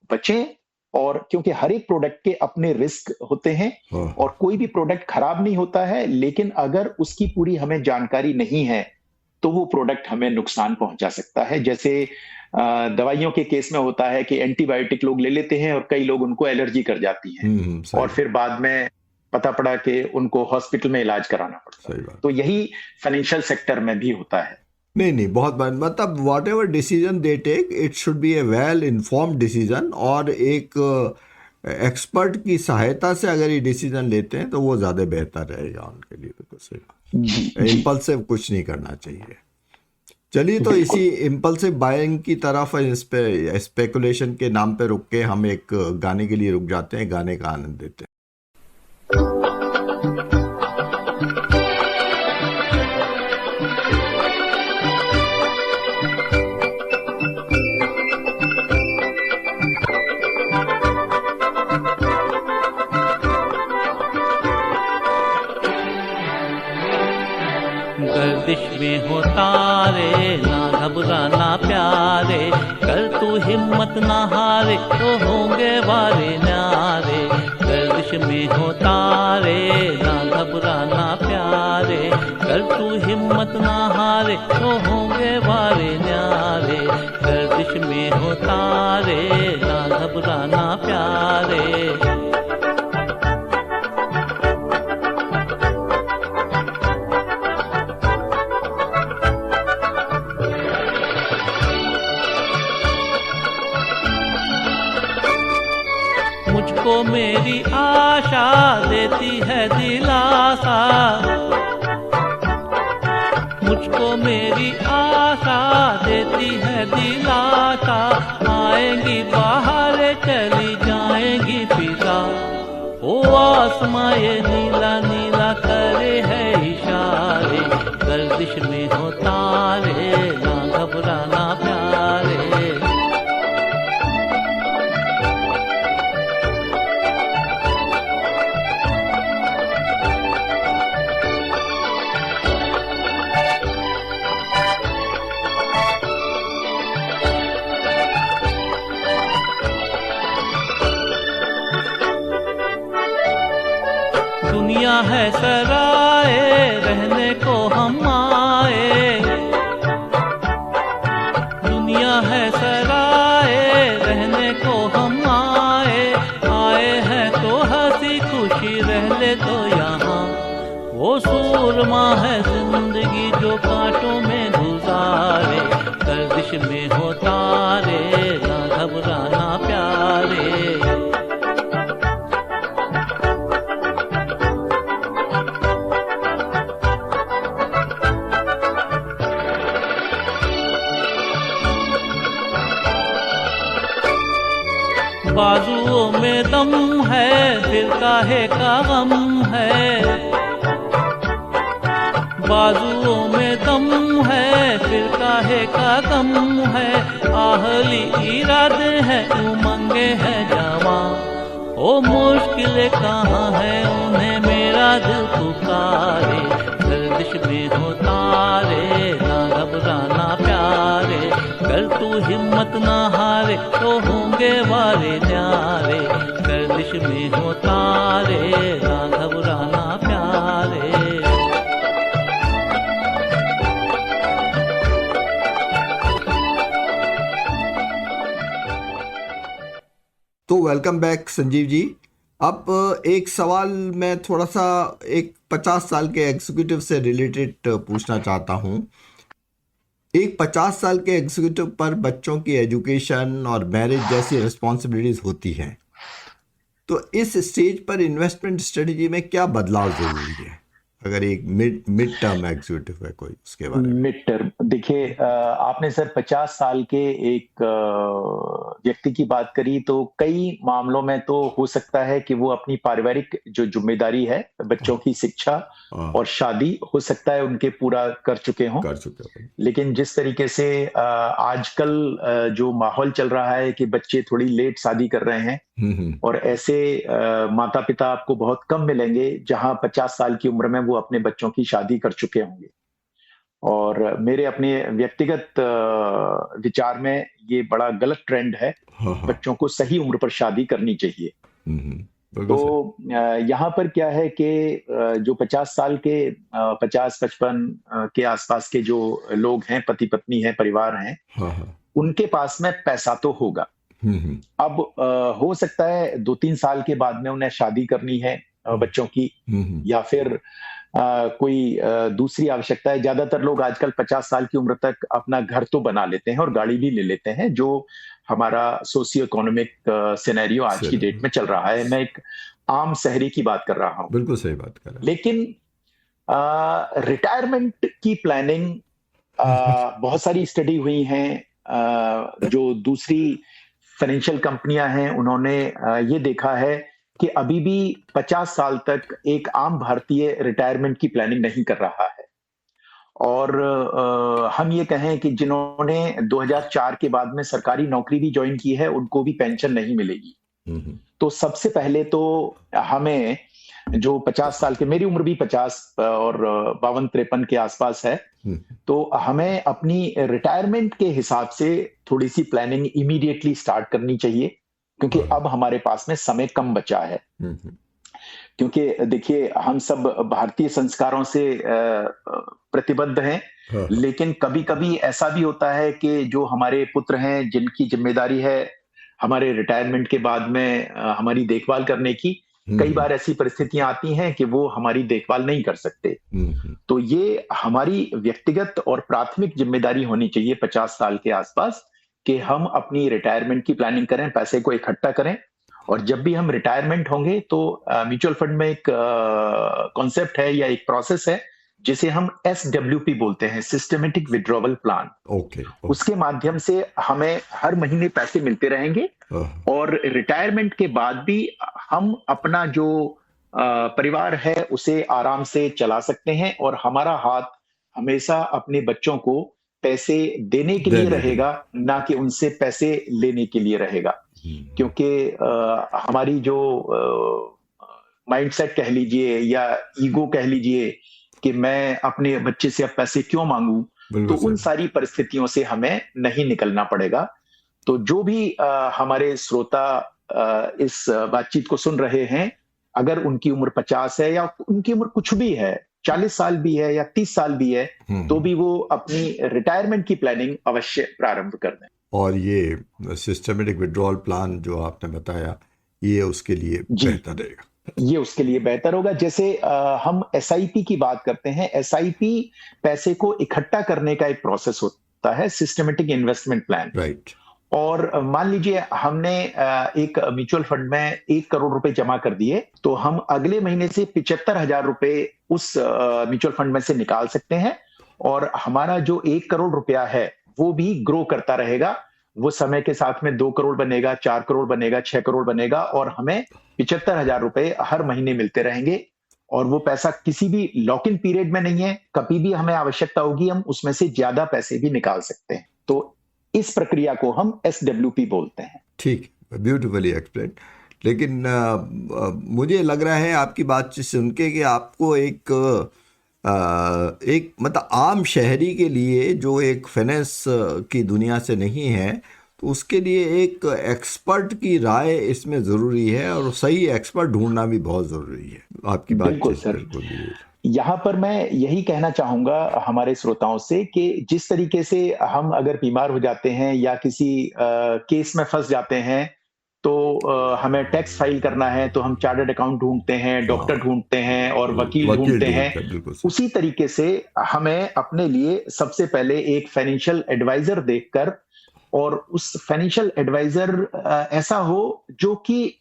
बचें। और क्योंकि हर एक प्रोडक्ट के अपने रिस्क होते हैं और कोई भी प्रोडक्ट खराब नहीं होता है, लेकिन अगर उसकी पूरी हमें जानकारी नहीं है तो वो प्रोडक्ट हमें नुकसान पहुंचा सकता है। जैसे दवाइयों के केस में होता है कि एंटीबायोटिक लोग ले लेते हैं और कई लोग उनको एलर्जी कर जाती है और फिर बाद में पता पड़ा कि उनको हॉस्पिटल में इलाज कराना पड़ता है। तो यही फाइनेंशियल सेक्टर में भी होता है। नहीं, बहुत बार मतलब whatever decision they take it should be a well informed decision और एक एक्सपर्ट की सहायता से अगर ये डिसीजन लेते हैं तो वो ज़्यादा बेहतर रहेगा उनके लिए। बिल्कुल सही। जी इम्पल्सिव कुछ नहीं करना चाहिए। चलिए, तो इसी इम्पल्सिव बाइंग की तरफ स्पेकुलेशन के नाम पे रुक के हम एक गाने के लिए रुक जाते हैं, गाने का आनंद लेते हैं। गर्दिश में हो तारे, ना घबराना प्यारे, कर तू हिम्मत ना हारे, तो होंगे वारे न्यारे। गर्दिश में हो तारे, ना घबराना प्यारे, कर तू हिम्मत ना हारे, तो होंगे वारे न्यारे। गर्दिश में हो तारे, ना घबराना प्यारे। मुझको मेरी आशा देती है दिलासा, मुझको मेरी आशा देती है दिलासा। आएंगी बाहर चली जाएंगी फिजा, ओ आसमां ये नीला नीला करे है इशारे। गर्दिश में हो तारे, ना घबराना प्यारे। दुनिया है सराए, रहने को हम आए। दुनिया है सराए, रहने को हम आए। आए हैं तो हंसी खुशी रह ले तो यहाँ। वो सूरमा है जिंदगी जो कांटों में गुजारे। गर्दिश में हो तारे, ना घबराना प्यारे। बाजुओं में दम है, फिर काहे का गम है। बाजुओं में दम है, फिर काहे का गम है। आहली इरादे हैं, उमंगे हैं जवां। ओ मुश्किलें कहाँ है, उन्हें मेरा दिल पुकारे। गर्दिश में हो तारे, ना घबराना प्यारे। कर तू हिम्मत ना हारे, तो होंगे वारे न्यारे। गर्दिश में हो तारे, ना घबराना प्यारे। तो वेलकम बैक संजीव जी। अब एक सवाल मैं थोड़ा सा एक 50 साल के एग्जीक्यूटिव से रिलेटेड पूछना चाहता हूँ। एक 50 साल के एग्जीक्यूटिव पर बच्चों की एजुकेशन और मैरिज जैसी रिस्पॉन्सिबिलिटीज होती हैं, तो इस स्टेज पर इन्वेस्टमेंट स्ट्रेटजी में क्या बदलाव जरूरी है? अगर एक मिड टर्म एग्जीक्यूटिव है कोई, उसके बारे में। मिड टर्म, देखिए आपने सर 50 साल के एक व्यक्ति की बात करी, तो कई मामलों में तो हो सकता है कि वो अपनी पारिवारिक जो जिम्मेदारी है, बच्चों की शिक्षा और शादी, हो सकता है उनके पूरा कर चुके हों। लेकिन जिस तरीके से आजकल जो माहौल चल रहा है कि बच्चे थोड़ी लेट शादी कर रहे हैं, और ऐसे माता पिता आपको बहुत कम मिलेंगे जहां 50 साल की उम्र में वो अपने बच्चों की शादी कर चुके होंगे। और मेरे अपने व्यक्तिगत विचार में ये बड़ा गलत ट्रेंड है। बच्चों को सही उम्र पर शादी करनी चाहिए। तो यहाँ पर क्या है कि जो 50 साल के 50-55 के आसपास के जो लोग हैं, पति पत्नी हैं, परिवार हैं, उनके पास में पैसा तो होगा। अब हो सकता है 2-3 साल के बाद में उन्हें शादी करनी है बच्चों की, या फिर कोई दूसरी आवश्यकता है। ज्यादातर लोग आजकल 50 साल की उम्र तक अपना घर तो बना लेते हैं और गाड़ी भी ले लेते हैं, जो हमारा सोशियो इकोनॉमिक सिनेरियो आज की डेट में चल रहा है। मैं एक आम शहरी की बात कर रहा हूँ। बिल्कुल सही बात कर रहे हैं। लेकिन रिटायरमेंट की प्लानिंग बहुत सारी स्टडी हुई हैं। जो दूसरी फाइनेंशियल कंपनियां हैं उन्होंने ये देखा है कि अभी भी 50 साल तक एक आम भारतीय रिटायरमेंट की प्लानिंग नहीं कर रहा है। और हम ये कहें कि जिन्होंने 2004 के बाद में सरकारी नौकरी भी ज्वाइन की है उनको भी पेंशन नहीं मिलेगी। तो सबसे पहले तो हमें जो 50 साल के, मेरी उम्र भी 50 और 52-53 के आसपास है, तो हमें अपनी रिटायरमेंट के हिसाब से थोड़ी सी प्लानिंग इमीडिएटली स्टार्ट करनी चाहिए, क्योंकि अब हमारे पास में समय कम बचा है। क्योंकि देखिए, हम सब भारतीय संस्कारों से प्रतिबद्ध हैं, लेकिन कभी कभी ऐसा भी होता है कि जो हमारे पुत्र हैं, जिनकी जिम्मेदारी है हमारे रिटायरमेंट के बाद में हमारी देखभाल करने की, कई बार ऐसी परिस्थितियां आती हैं कि वो हमारी देखभाल नहीं कर सकते। तो ये हमारी व्यक्तिगत और प्राथमिक जिम्मेदारी होनी चाहिए 50 साल के आसपास कि हम अपनी रिटायरमेंट की प्लानिंग करें, पैसे को इकट्ठा करें। और जब भी हम रिटायरमेंट होंगे तो म्यूचुअल फंड में एक कॉन्सेप्ट है या एक प्रोसेस है जिसे हम SWP बोलते हैं, सिस्टमेटिक विड्रॉवल प्लान। उसके माध्यम से हमें हर महीने पैसे मिलते रहेंगे और रिटायरमेंट के बाद भी हम अपना जो परिवार है उसे आराम से चला सकते हैं, और हमारा हाथ हमेशा अपने बच्चों को पैसे देने के लिए रहेगा, ना कि उनसे पैसे लेने के लिए रहेगा। क्योंकि हमारी जो माइंडसेट कह लीजिए या ईगो कह लीजिए कि मैं अपने बच्चे से अब पैसे क्यों मांगू, तो उन सारी परिस्थितियों से हमें नहीं निकलना पड़ेगा। तो जो भी हमारे श्रोता इस बातचीत को सुन रहे हैं, अगर उनकी उम्र 50 है या उनकी उम्र कुछ भी है, 40 साल भी है या 30 साल भी है, तो भी वो अपनी रिटायरमेंट की प्लानिंग अवश्य प्रारंभ कर दें। और ये सिस्टमेटिक विड्रॉल प्लान जो आपने बताया, ये उसके लिए बेहतर रहेगा। ये उसके लिए बेहतर होगा। जैसे हम SIP की बात करते हैं, SIP पैसे को इकट्ठा करने का एक प्रोसेस होता है, सिस्टमेटिक इन्वेस्टमेंट प्लान। राइट। और मान लीजिए हमने एक म्यूचुअल फंड में 1 करोड़ रुपए जमा कर दिए, तो हम अगले महीने से 75,000 रुपए उस म्यूचुअल फंड में से निकाल सकते हैं, और हमारा जो 1 करोड़ रुपया है वो भी ग्रो करता रहेगा। वो समय के साथ में 2 करोड़ बनेगा, 4 करोड़ बनेगा, 6 करोड़ बनेगा, और हमें 75,000 रुपए हर महीने मिलते रहेंगे। और वो पैसा किसी भी लॉक इन पीरियड में नहीं है, कभी भी हमें आवश्यकता होगी हम उसमें से ज्यादा पैसे भी निकाल सकते हैं। तो इस प्रक्रिया को हम SWP बोलते हैं। ठीक, ब्यूटीफुली एक्सप्लेन। लेकिन मुझे लग रहा है आपकी बात सुन के कि आपको एक मतलब आम शहरी के लिए जो एक फाइनेंस की दुनिया से नहीं है, तो उसके लिए एक एक्सपर्ट की राय इसमें ज़रूरी है, और सही एक्सपर्ट ढूंढना भी बहुत ज़रूरी है। आपकी बात बिल्कुल सर। यहाँ पर मैं यही कहना चाहूंगा हमारे श्रोताओं से कि जिस तरीके से हम अगर बीमार हो जाते हैं या किसी केस में फंस जाते हैं, तो हमें टैक्स फाइल करना है तो हम चार्टर्ड अकाउंट ढूंढते हैं, डॉक्टर ढूंढते हैं और वकील ढूंढते हैं। उसी तरीके से हमें अपने लिए सबसे पहले एक फाइनेंशियल एडवाइजर देखकर, और उस फाइनेंशियल एडवाइजर ऐसा हो जो कि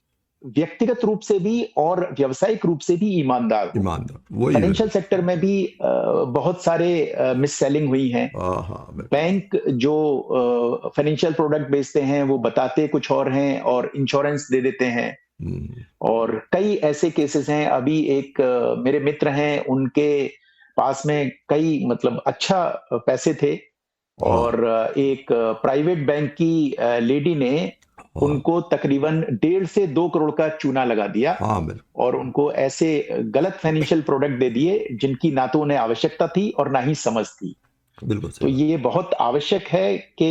व्यक्तिगत रूप से भी और व्यावसायिक रूप से भी ईमानदार। फाइनेंशियल सेक्टर में भी बहुत सारे मिस सेलिंग हुई है। बैंक जो फाइनेंशियल प्रोडक्ट बेचते हैं वो बताते कुछ और हैं और इंश्योरेंस दे देते हैं। और कई ऐसे केसेस हैं। अभी एक मेरे मित्र हैं, उनके पास में कई मतलब अच्छा पैसे थे, और एक प्राइवेट बैंक की लेडी ने उनको तकरीबन 1.5 से 2 करोड़ का चूना लगा दिया, और उनको ऐसे गलत फाइनेंशियल प्रोडक्ट दे दिए जिनकी ना तो उन्हें आवश्यकता थी और ना ही समझ थी। तो ये बहुत आवश्यक है कि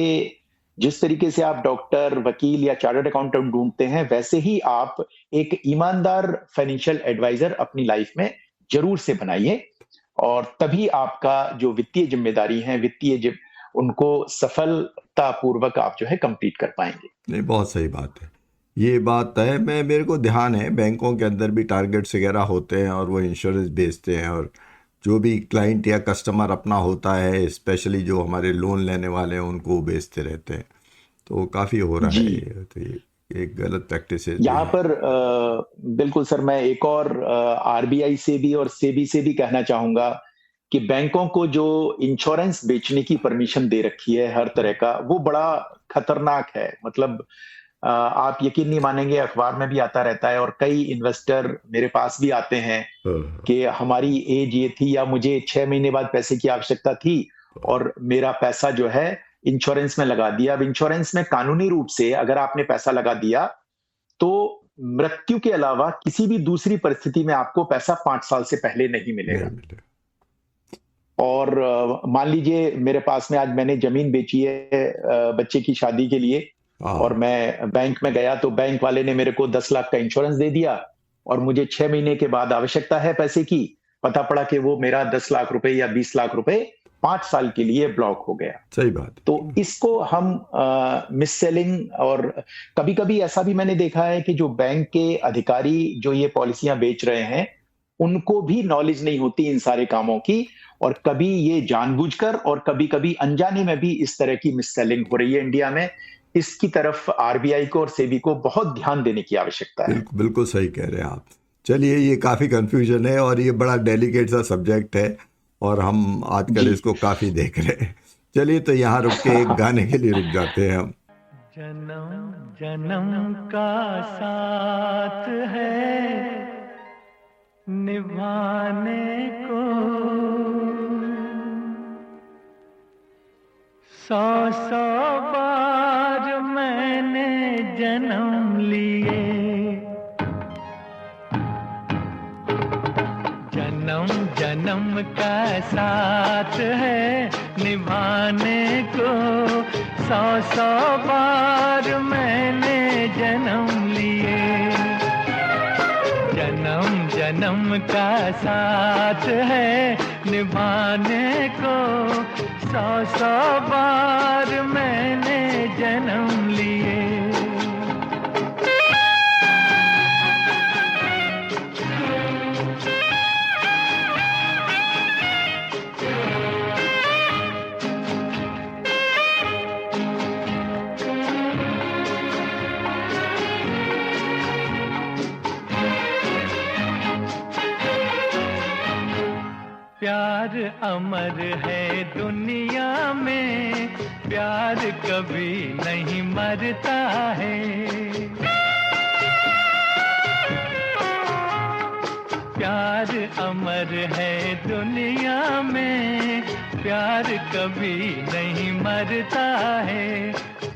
जिस तरीके से आप डॉक्टर, वकील या चार्टर्ड अकाउंटेंट ढूंढते हैं, वैसे ही आप एक ईमानदार फाइनेंशियल एडवाइजर अपनी लाइफ में जरूर से बनाइए, और तभी आपका जो वित्तीय जिम्मेदारी है, उनको सफलतापूर्वक आप जो है कंप्लीट कर पाएंगे। नहीं, बहुत सही बात है। ये बात है, मेरे को ध्यान है बैंकों के अंदर भी टारगेट्स वगैरह होते हैं और वो इंश्योरेंस बेचते हैं, और जो भी क्लाइंट या कस्टमर अपना होता है, स्पेशली जो हमारे लोन लेने वाले हैं, उनको बेचते रहते हैं। तो काफ़ी हो रहा जी। है ये, तो ये एक गलत प्रैक्टिस है जो यहाँ है। पर बिल्कुल सर, मैं एक और आरबीआई से भी और सेबी से भी कहना चाहूंगा कि बैंकों को जो इंश्योरेंस बेचने की परमिशन दे रखी है हर तरह का, वो बड़ा खतरनाक है। मतलब आप यकीन नहीं मानेंगे, अखबार में भी आता रहता है और कई इन्वेस्टर मेरे पास भी आते हैं हाँ, कि हमारी एज ये थी या मुझे 6 महीने बाद पैसे की आवश्यकता थी और मेरा पैसा जो है इंश्योरेंस में लगा दिया। अब इंश्योरेंस में कानूनी रूप से अगर आपने पैसा लगा दिया तो मृत्यु के अलावा किसी भी दूसरी परिस्थिति में आपको पैसा 5 साल से पहले नहीं नहीं मिलेगा। मिले। और मान लीजिए मेरे पास में आज मैंने जमीन बेची है बच्चे की शादी के लिए, और हाँ, मैं बैंक में गया तो बैंक वाले ने मेरे को 10 लाख का इंश्योरेंस दे दिया और मुझे 6 महीने के बाद आवश्यकता है पैसे की, पता पड़ा कि वो मेरा 10 लाख रुपए या 20 लाख रुपए 5 साल के लिए ब्लॉक हो गया। सही बात है। तो इसको हम मिस सेलिंग, और कभी कभी ऐसा भी मैंने देखा है कि जो बैंक के अधिकारी जो ये पॉलिसियां बेच रहे हैं उनको भी नॉलेज नहीं होती इन सारे कामों की, और कभी ये जानबूझकर और कभी कभी अनजाने में भी इस तरह की मिस सेलिंग हो रही है इंडिया में। इसकी तरफ आरबीआई को और सेबी को बहुत ध्यान देने की आवश्यकता है। बिल्कुल बिल्कुल सही कह रहे हैं आप। चलिए, ये काफ़ी कंफ्यूजन है और ये बड़ा डेलिकेट सा सब्जेक्ट है और हम आजकल जी। इसको काफ़ी देख रहे हैं। चलिए, तो यहाँ रुक के एक गाने के लिए रुक जाते हैं हम। जन्म जन्म का साथ है निभाने को, 100 बार मैंने जन्म लिए, जन्म जन्म का साथ है निभाने को, 100 बार मैंने जन्म लिए, जन्म जन्म का साथ है निभाने को, 100 बार मैंने जन्म लिए। प्यार अमर है दुनिया में, प्यार कभी नहीं मरता है, प्यार अमर है दुनिया में, प्यार कभी नहीं मरता है,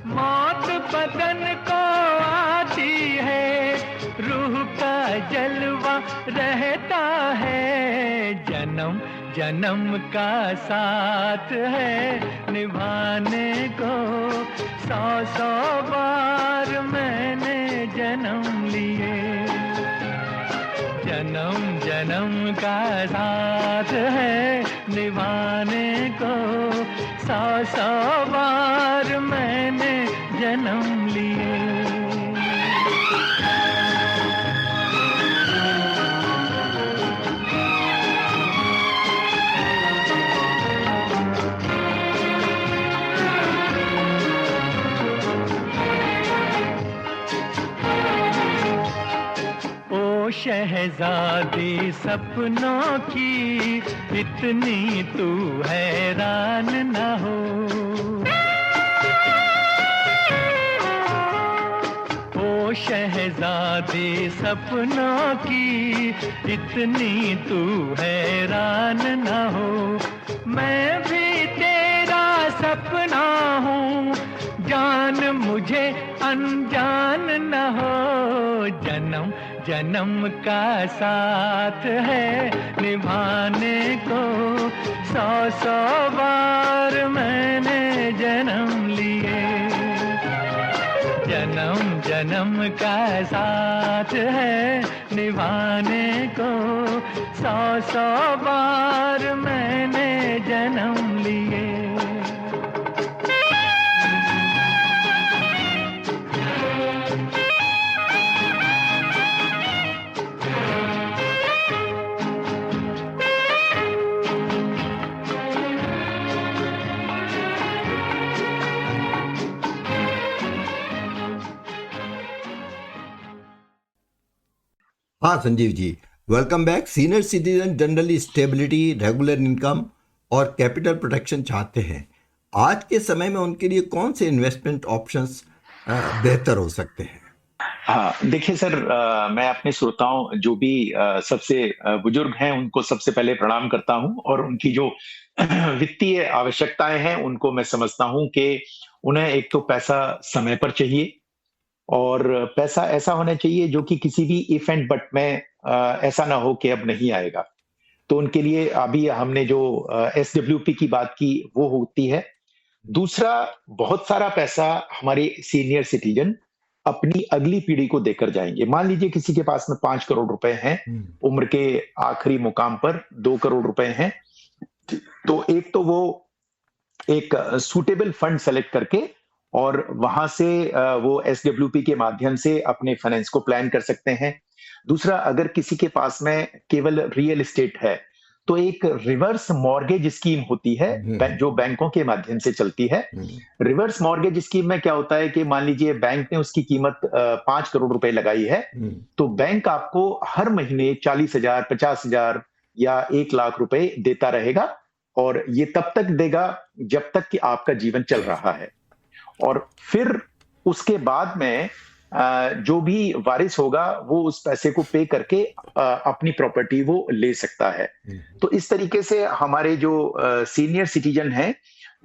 मौत बदन को आती है, रूह का जलवा रहता है, जन्म जन्म का साथ है निभाने को, 100 बार मैंने जन्म लिए, जन्म जन्म का साथ है निभाने को, 100 बार मैंने जन्म लिए। शहजादी सपनों की इतनी तू हैरान न हो, ओ शहजादी सपनों की इतनी तू हैरान न हो, मैं भी तेरा सपना हूँ, जान मुझे अनजान न हो, जन्म जन्म का साथ है निभाने को, 100 बार मैंने जन्म लिए, जन्म जन्म का साथ है निभाने को, 100 बार मैंने जन्म लिए। हाँ Sanjeev ji, welcome back. Senior citizen generally stability, regular income और कैपिटल प्रोटेक्शन चाहते हैं। आज के समय में उनके लिए कौन से इन्वेस्टमेंट ऑप्शंस बेहतर हो सकते हैं? हाँ, देखिए सर, मैं अपने श्रोताओं जो भी सबसे बुजुर्ग हैं उनको सबसे पहले प्रणाम करता हूं, और उनकी जो वित्तीय आवश्यकताएं हैं उनको मैं समझता हूं कि उन्हें एक तो पैसा समय पर चाहिए, और पैसा ऐसा होना चाहिए जो कि किसी भी इफ एंड बट में ऐसा ना हो कि अब नहीं आएगा। तो उनके लिए अभी हमने जो SWP की बात की वो होती है। दूसरा, बहुत सारा पैसा हमारे सीनियर सिटीजन अपनी अगली पीढ़ी को देकर जाएंगे। मान लीजिए किसी के पास में 5 करोड़ रुपए हैं, उम्र के आखिरी मुकाम पर 2 करोड़ रुपए हैं, तो एक तो वो एक सूटेबल फंड सेलेक्ट करके और वहां से वो SWP के माध्यम से अपने फाइनेंस को प्लान कर सकते हैं। दूसरा, अगर किसी के पास में केवल रियल एस्टेट है तो एक रिवर्स मॉर्गेज स्कीम होती है जो बैंकों के माध्यम से चलती है। रिवर्स मॉर्गेज स्कीम में क्या होता है कि मान लीजिए बैंक ने उसकी कीमत 5 करोड़ रुपए लगाई है, तो बैंक आपको हर महीने 40,000, 50,000 या 1 लाख रुपए देता रहेगा, और ये तब तक देगा जब तक कि आपका जीवन चल रहा है। और फिर उसके बाद में जो भी वारिस होगा वो उस पैसे को पे करके अपनी प्रॉपर्टी वो ले सकता है। तो इस तरीके से हमारे जो सीनियर सिटीजन हैं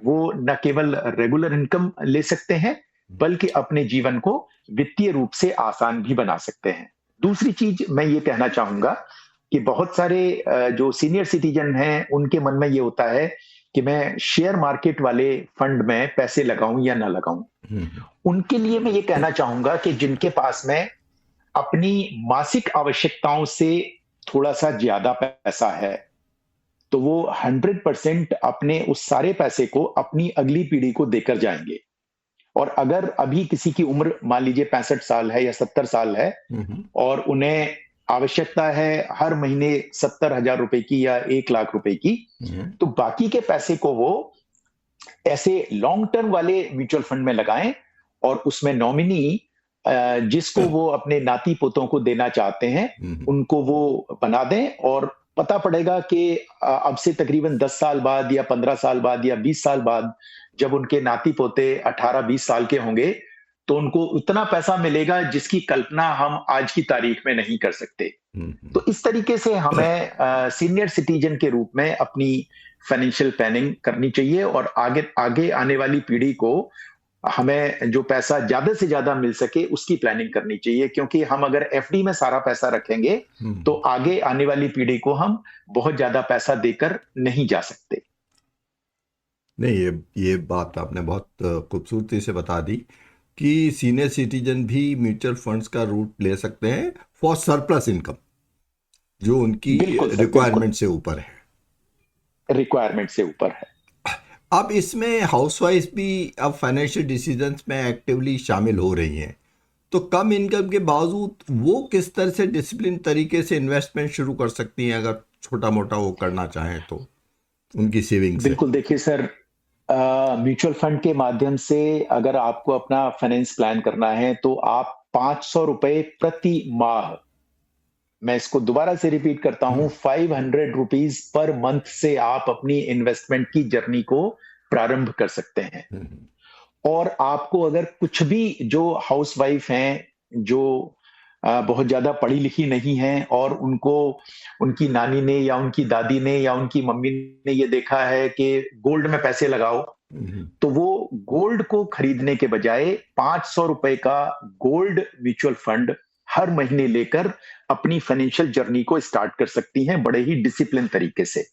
वो न केवल रेगुलर इनकम ले सकते हैं बल्कि अपने जीवन को वित्तीय रूप से आसान भी बना सकते हैं। दूसरी चीज मैं ये कहना चाहूंगा कि बहुत सारे जो सीनियर सिटीजन हैं उनके मन में ये होता है कि मैं शेयर मार्केट वाले फंड में पैसे लगाऊं या ना लगाऊं। उनके लिए मैं ये कहना चाहूंगा कि जिनके पास में अपनी मासिक आवश्यकताओं से थोड़ा सा ज्यादा पैसा है, तो वो 100% अपने उस सारे पैसे को अपनी अगली पीढ़ी को देकर जाएंगे। और अगर अभी किसी की उम्र मान लीजिए 65 साल है या 70 साल है और उन्हें आवश्यकता है हर महीने 70,000 रुपए की या 1 लाख रुपए की, तो बाकी के पैसे को वो ऐसे लॉन्ग टर्म वाले म्यूचुअल फंड में लगाएं और उसमें नॉमिनी जिसको वो अपने नाती पोतों को देना चाहते हैं उनको वो बना दें। और पता पड़ेगा कि अब से तकरीबन 10 साल बाद या 15 साल बाद या 20 साल बाद जब उनके नाती पोते 18-20 साल के होंगे तो उनको उतना पैसा मिलेगा जिसकी कल्पना हम आज की तारीख में नहीं कर सकते। तो इस तरीके से हमें सीनियर सिटीजन के रूप में अपनी फाइनेंशियल प्लानिंग करनी चाहिए और आगे आने वाली पीढ़ी को हमें जो पैसा ज्यादा से ज्यादा मिल सके उसकी प्लानिंग करनी चाहिए, क्योंकि हम अगर FD में सारा पैसा रखेंगे तो आगे आने वाली पीढ़ी को हम बहुत ज्यादा पैसा देकर नहीं जा सकते। नहीं, ये बात आपने बहुत खूबसूरती से बता दी कि सीनियर सिटीजन भी म्यूचुअल फंड्स का रूट ले सकते हैं फॉर सरप्लस इनकम जो उनकी रिक्वायरमेंट से ऊपर है। अब इसमें हाउसवाइफ भी अब फाइनेंशियल डिसीजंस में एक्टिवली शामिल हो रही हैं, तो कम इनकम के बावजूद वो किस तरह से डिसिप्लिन तरीके से इन्वेस्टमेंट शुरू कर सकती हैं अगर छोटा मोटा वो करना चाहें तो उनकी सेविंग्स? बिल्कुल, देखिए सर, म्यूचुअल फंड के माध्यम से अगर आपको अपना फाइनेंस प्लान करना है तो आप 500 रुपए प्रति माह, मैं इसको दोबारा से रिपीट करता हूं, 500 रुपीज पर मंथ से आप अपनी इन्वेस्टमेंट की जर्नी को प्रारंभ कर सकते हैं। और आपको अगर कुछ भी, जो हाउसवाइफ हैं जो बहुत ज्यादा पढ़ी लिखी नहीं है और उनको उनकी नानी ने या उनकी दादी ने या उनकी मम्मी ने ये देखा है कि गोल्ड में पैसे लगाओ, तो वो गोल्ड को खरीदने के बजाय 500 रुपए का गोल्ड म्यूचुअल फंड हर महीने लेकर अपनी फाइनेंशियल जर्नी को स्टार्ट कर सकती हैं बड़े ही डिसिप्लिन तरीके से।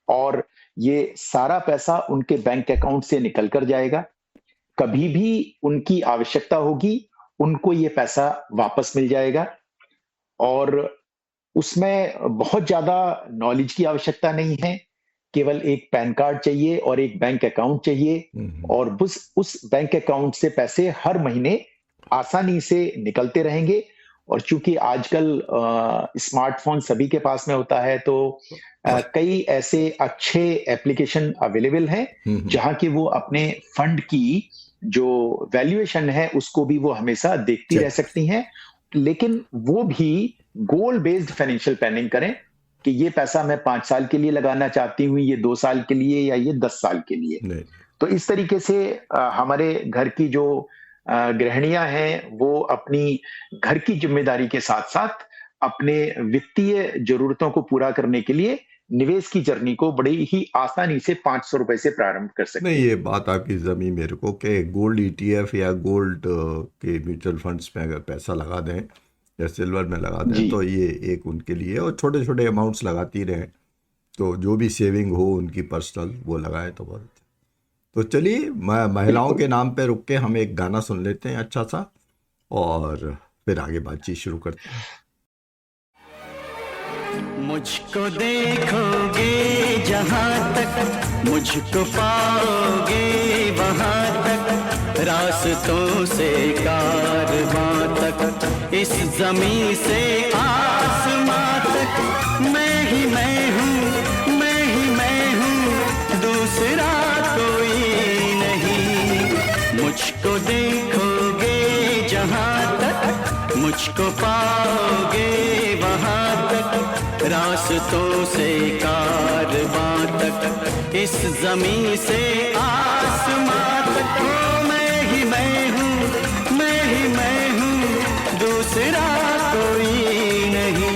और ये सारा पैसा उनके बैंक अकाउंट से निकल कर जाएगा। कभी भी उनकी आवश्यकता होगी उनको ये पैसा वापस मिल जाएगा। और उसमें बहुत ज्यादा नॉलेज की आवश्यकता नहीं है, केवल एक पैन कार्ड चाहिए और एक बैंक अकाउंट चाहिए, और उस बैंक अकाउंट से पैसे हर महीने आसानी से निकलते रहेंगे। और चूंकि आजकल स्मार्टफोन सभी के पास में होता है, तो कई ऐसे अच्छे एप्लीकेशन अवेलेबल हैं जहां कि वो अपने फंड की जो वैल्यूएशन है उसको भी वो हमेशा देखती रह सकती हैं लेकिन वो भी गोल बेस्ड फाइनेंशियल प्लानिंग करें कि ये पैसा मैं 5 साल के लिए लगाना चाहती हूँ, ये 2 साल के लिए या ये 10 साल के लिए। नहीं, तो इस तरीके से हमारे घर की जो गृहिणियां हैं वो अपनी घर की जिम्मेदारी के साथ साथ अपने वित्तीय जरूरतों को पूरा करने के लिए निवेश की जर्नी को बड़ी ही आसानी से 500 रुपए से प्रारंभ कर सकते नहीं, हैं। ये बात आपकी जमी मेरे को कि गोल्ड ईटीएफ या गोल्ड के म्यूचुअल फंड्स में अगर पैसा लगा दें या सिल्वर में लगा दें जी तो ये एक उनके लिए, और छोटे छोटे अमाउंट्स लगाती रहें, तो जो भी सेविंग हो उनकी पर्सनल वो लगाए तो बहुत अच्छा। तो चलिए, महिलाओं बिल्कुल। के नाम पे रुक के हम एक गाना सुन लेते हैं अच्छा सा, और फिर आगे बातचीत शुरू करते हैं। मुझको देखोगे जहाँ तक, मुझको पाओगे वहाँ तक, रास्तों से कारवां तक, इस जमीन से आसमां तक, मैं ही मैं हूँ, मैं ही मैं हूँ, दूसरा कोई नहीं। मुझको देखोगे जहाँ तक, मुझको पाओगे वहाँ तक, रास्तों से कारवां तक, इस जमीन से आसमां तक, ओ मैं ही मैं हूँ, मैं ही मैं हूँ, दूसरा कोई नहीं।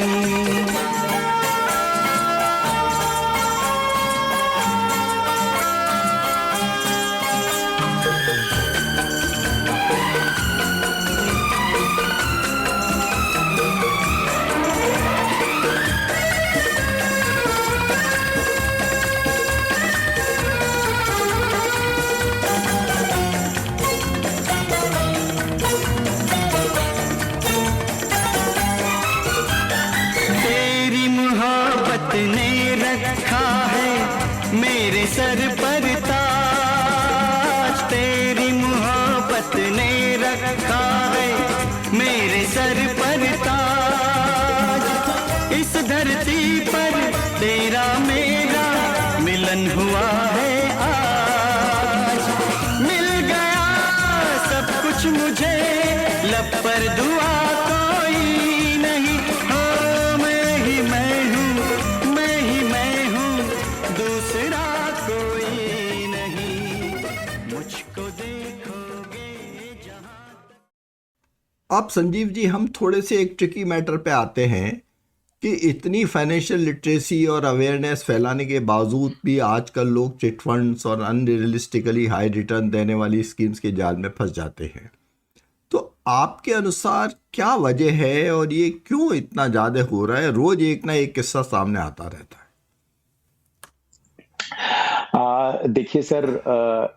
तेरी मोहब्बत ने रखा है मेरे सर पर ताज, तेरी मोहब्बत ने रखा है मेरे सर पर ताज, इस धरती पर तेरा मेरा मिलन हुआ है आज, मिल गया सब कुछ मुझे, लब पर दुआ कोई नहीं, हो मैं ही मैं हूँ, मैं ही मैं हूँ, दूसरा कोई नहीं। मुझको देखोगे जहाँ। अब संजीव जी, हम थोड़े से एक ट्रिकी मैटर पे आते हैं कि इतनी फाइनेंशियल लिटरेसी और अवेयरनेस फैलाने के बावजूद भी आजकल लोग चिट फंड्स और अनरियलिस्टिकली हाई रिटर्न देने वाली स्कीम्स के जाल में फंस जाते हैं। तो आपके अनुसार क्या वजह है और ये क्यों इतना ज़्यादा हो रहा है? रोज एक ना एक किस्सा सामने आता रहता है। देखिए सर,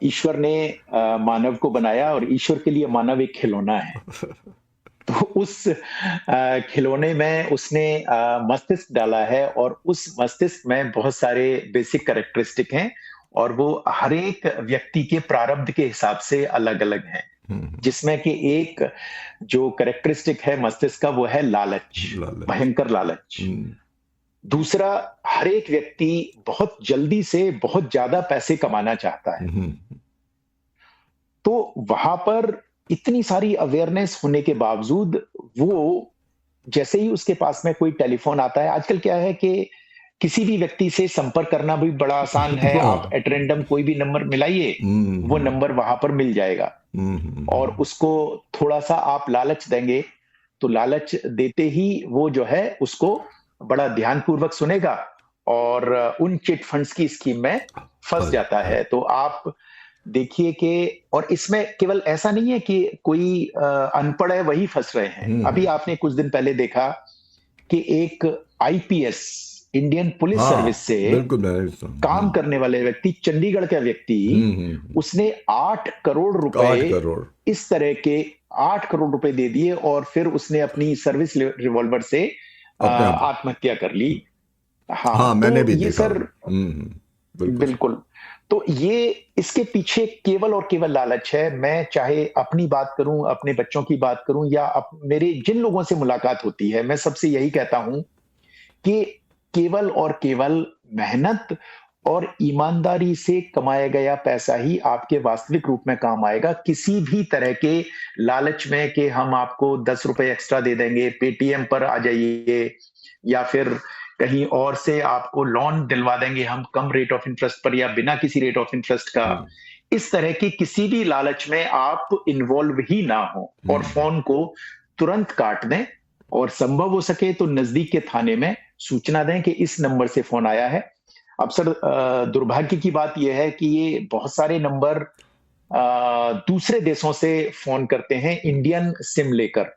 ईश्वर ने मानव को बनाया और ईश्वर के लिए मानव एक खिलौना है। तो उस खिलौने में उसने मस्तिष्क डाला है और उस मस्तिष्क में बहुत सारे बेसिक कैरेक्टरिस्टिक हैं और वो हर एक व्यक्ति के प्रारब्ध के हिसाब से अलग अलग हैं, जिसमें कि एक जो कैरेक्टरिस्टिक है मस्तिष्क का वो है लालच, लालच। भयंकर लालच। हम्म, दूसरा, हर एक व्यक्ति बहुत जल्दी से बहुत ज्यादा पैसे कमाना चाहता है। हम्म, तो वहां पर इतनी सारी अवेयरनेस होने के बावजूद वो जैसे ही उसके पास में कोई टेलीफोन आता है, आजकल क्या है कि किसी भी व्यक्ति से संपर्क करना भी बड़ा आसान है। आप एट रैंडम कोई भी नंबर मिलाइए, वो नंबर वहां पर मिल जाएगा और उसको थोड़ा सा आप लालच देंगे तो लालच देते ही वो जो है उसको बड़ा ध्यानपूर्वक सुनेगा और उन चिट फंड्स की स्कीम में फंस जाता है। तो आप देखिए कि, और इसमें केवल ऐसा नहीं है कि कोई अनपढ़ है वही फंस रहे हैं। अभी आपने कुछ दिन पहले देखा कि एक आईपीएस इंडियन पुलिस सर्विस से काम करने वाले व्यक्ति, चंडीगढ़ का व्यक्ति, उसने 8 करोड़ रुपए इस तरह के 8 करोड़ रुपए दे दिए और फिर उसने अपनी सर्विस रिवॉल्वर से आत्महत्या कर ली। हाँ, मैंने भी देखा सर। बिल्कुल। तो ये इसके पीछे केवल और केवल लालच है। मैं चाहे अपनी बात करूं, अपने बच्चों की बात करूं या मेरे जिन लोगों से मुलाकात होती है, मैं सबसे यही कहता हूं कि केवल और केवल मेहनत और ईमानदारी से कमाया गया पैसा ही आपके वास्तविक रूप में काम आएगा। किसी भी तरह के लालच में कि हम आपको 10 रुपए एक्स्ट्रा दे देंगे, पेटीएम पर आ जाइए, या फिर कहीं और से आपको लोन दिलवा देंगे हम कम रेट ऑफ इंटरेस्ट पर या बिना किसी रेट ऑफ इंटरेस्ट का, इस तरह के किसी भी लालच में आप इन्वॉल्व ही ना हो और फोन को तुरंत काट दें, और संभव हो सके तो नजदीक के थाने में सूचना दें कि इस नंबर से फोन आया है। अब सर, दुर्भाग्य की बात यह है कि ये बहुत सारे नंबर दूसरे देशों से फोन करते हैं, इंडियन सिम लेकर,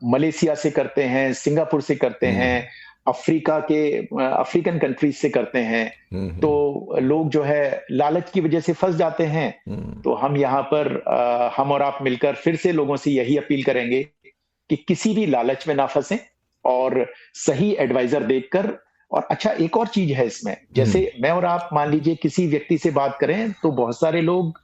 मलेशिया से करते हैं, सिंगापुर से करते हैं, अफ्रीकन कंट्रीज से करते हैं। तो लोग जो है लालच की वजह से फंस जाते हैं। तो हम यहाँ पर हम और आप मिलकर फिर से लोगों से यही अपील करेंगे कि किसी भी लालच में ना फंसें और सही एडवाइजर देखकर। और अच्छा, एक और चीज है इसमें, जैसे मैं और आप मान लीजिए किसी व्यक्ति से बात करें तो बहुत सारे लोग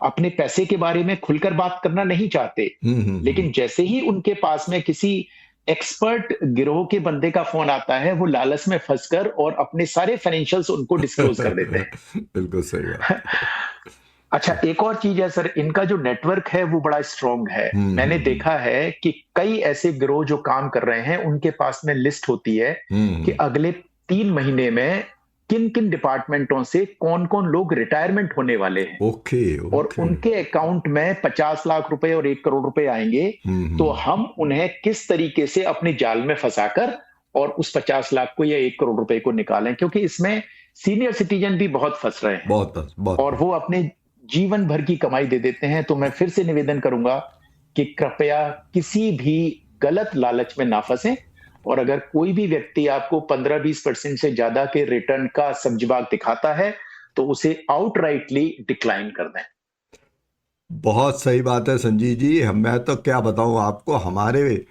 अपने पैसे के बारे में खुलकर बात करना नहीं चाहते, लेकिन जैसे ही उनके पास में किसी एक्सपर्ट गिरोह के बंदे का फोन आता है, वो लालच में फंसकर और अपने सारे फाइनेंशियल्स उनको डिस्क्लोज कर देते हैं। बिल्कुल सही बात। अच्छा, एक और चीज है सर, इनका जो नेटवर्क है वो बड़ा स्ट्रांग है। मैंने देखा है कि कई ऐसे गिरोह जो काम कर रहे हैं, उनके पास में लिस्ट होती है कि अगले 3 महीने में किन किन डिपार्टमेंटों से कौन कौन लोग रिटायरमेंट होने वाले हैं। ओके। और उनके अकाउंट में 50 लाख रुपए और 1 करोड़ रुपए आएंगे। तो हम उन्हें किस तरीके से अपने जाल में फंसाकर और उस 50 लाख को या 1 करोड़ रुपए को निकालें, क्योंकि इसमें सीनियर सिटीजन भी बहुत फंस रहे हैं, बहुत। और वो अपने जीवन भर की कमाई दे देते हैं। तो मैं फिर से निवेदन करूंगा कि कृपया किसी भी गलत लालच में ना फंसें, और अगर कोई भी व्यक्ति आपको 15-20% से ज्यादा के रिटर्न का सब्जबाग दिखाता है तो उसे आउटराइटली डिक्लाइन कर दें। बहुत सही बात है संजीव जी। मैं तो क्या बताऊं आपको, हमारे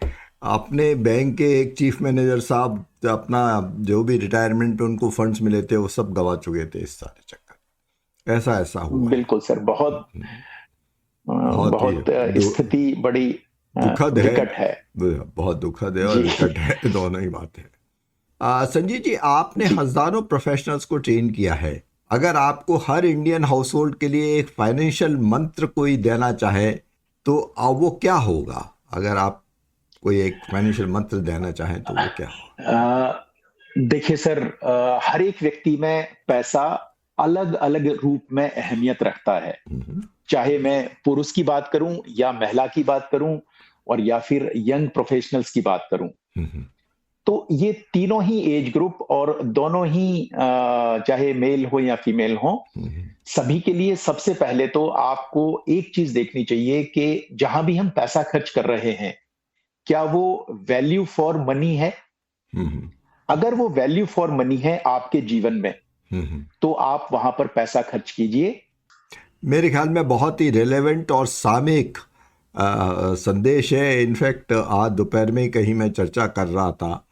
अपने बैंक के एक चीफ मैनेजर साहब अपना जो भी रिटायरमेंट पे उनको फंड्स मिले थे वो सब गवा चुके थे इस सारे चक्कर। ऐसा हुआ। बिल्कुल सर, बहुत स्थिति बड़ी दुखद है, बहुत दुखद है और विकट है, दोनों ही बात है। संजीव जी, आपने हजारों प्रोफेशनल्स को ट्रेन किया है। अगर आपको हर इंडियन हाउस होल्ड के लिए एक फाइनेंशियल मंत्र कोई देना चाहे तो वो क्या होगा? अगर आप कोई एक फाइनेंशियल मंत्र देना चाहें तो वो क्या होगा? देखिए सर, हर एक व्यक्ति में पैसा अलग अलग रूप में अहमियत रखता है। चाहे मैं पुरुष की बात करूं या महिला की बात करूं और या फिर यंग प्रोफेशनल्स की बात करूं, तो ये तीनों ही एज ग्रुप और दोनों ही चाहे मेल हो या फीमेल हो, सभी के लिए सबसे पहले तो आपको एक चीज देखनी चाहिए कि जहां भी हम पैसा खर्च कर रहे हैं, क्या वो वैल्यू फॉर मनी है? अगर वो वैल्यू फॉर मनी है आपके जीवन में, तो आप वहां पर पैसा खर्च कीजिए। मेरे ख्याल में बहुत ही रेलेवेंट और सामयिक संदेश है। इनफैक्ट आज दोपहर में कहीं मैं चर्चा कर रहा था,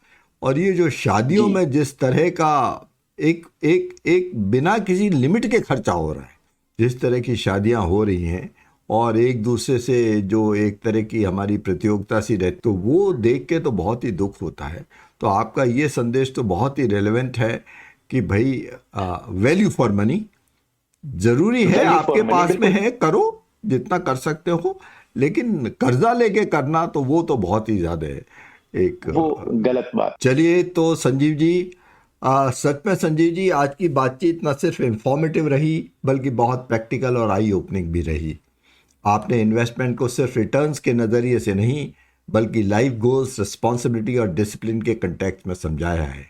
और ये जो शादियों में जिस तरह का एक बिना किसी लिमिट के खर्चा हो रहा है, जिस तरह की शादियां हो रही हैं और एक दूसरे से जो एक तरह की हमारी प्रतियोगिता सी रहती, तो वो देख के तो बहुत ही दुख होता है। तो आपका ये संदेश तो बहुत ही रेलेवेंट है कि भाई वैल्यू फॉर मनी ज़रूरी है, आपके पास में है, करो जितना कर सकते हो, लेकिन कर्जा लेके करना तो वो तो बहुत ही ज़्यादा है, एक वो गलत बात। चलिए, तो संजीव जी, सच में संजीव जी, आज की बातचीत न सिर्फ इंफॉर्मेटिव रही बल्कि बहुत प्रैक्टिकल और आई ओपनिंग भी रही। आपने इन्वेस्टमेंट को सिर्फ रिटर्न्स के नज़रिए से नहीं बल्कि लाइफ गोल्स, रिस्पॉन्सिबिलिटी और डिसिप्लिन के कंटेक्स्ट में समझाया है।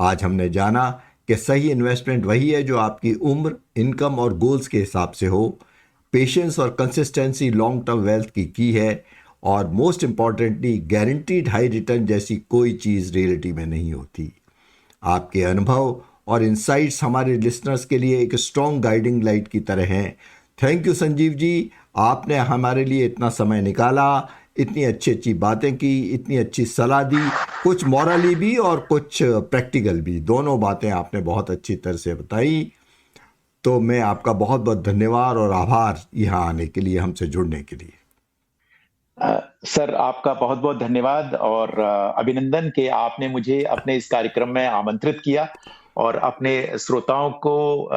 आज हमने जाना कि सही इन्वेस्टमेंट वही है जो आपकी उम्र, इनकम और गोल्स के हिसाब से हो। पेशेंस और कंसिस्टेंसी लॉन्ग टर्म वेल्थ की है, और most importantly guaranteed high return जैसी कोई चीज़ रियलिटी में नहीं होती। आपके अनुभव और इंसाइट्स हमारे लिसनर्स के लिए एक स्ट्रॉन्ग गाइडिंग लाइट की तरह हैं। थैंक यू संजीव जी, आपने हमारे लिए इतना समय निकाला, इतनी अच्छी बातें की, इतनी अच्छी सलाह दी, कुछ मॉरली भी और कुछ प्रैक्टिकल भी, दोनों बातें आपने बहुत अच्छी तरह से बताई। तो मैं आपका बहुत बहुत धन्यवाद और आभार यहाँ आने के लिए, हमसे जुड़ने के लिए। सर, आपका बहुत बहुत धन्यवाद और अभिनंदन कि आपने मुझे अपने इस कार्यक्रम में आमंत्रित किया। और अपने श्रोताओं को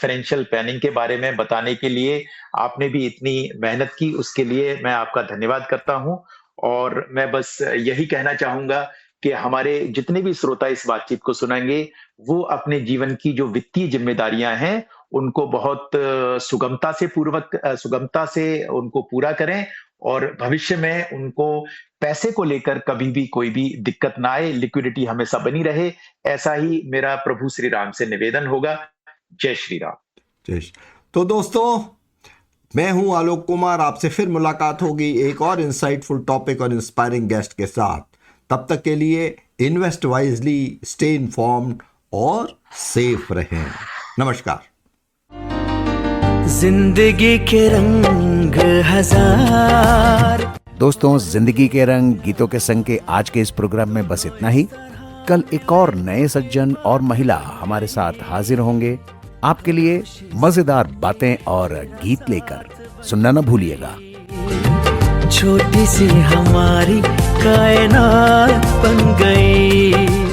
फाइनेंशियल प्लानिंग के बारे में बताने के लिए आपने भी इतनी मेहनत की, उसके लिए मैं आपका धन्यवाद करता हूं। और मैं बस यही कहना चाहूंगा कि हमारे जितने भी श्रोता इस बातचीत को सुनेंगे वो अपने जीवन की जो वित्तीय जिम्मेदारियां हैं उनको बहुत सुगमता से उनको पूरा करें, और भविष्य में उनको पैसे को लेकर कभी भी कोई भी दिक्कत ना आए, लिक्विडिटी हमेशा बनी रहे। ऐसा ही मेरा प्रभु श्री राम से निवेदन होगा। जय श्री राम। तो दोस्तों, मैं हूं आलोक कुमार। आपसे फिर मुलाकात होगी एक और इंसाइटफुल टॉपिक और इंस्पायरिंग गेस्ट के साथ। तब तक के लिए इन्वेस्ट वाइजली, स्टे इन्फॉर्म्ड और सेफ रहें। नमस्कार। जिंदगी के रंग हजार। दोस्तों, जिंदगी के रंग गीतों के संग के आज के इस प्रोग्राम में बस इतना ही। कल एक और नए सज्जन और महिला हमारे साथ हाजिर होंगे आपके लिए मजेदार बातें और गीत लेकर। सुनना न भूलिएगा। छोटी सी हमारी कायनात बन गई।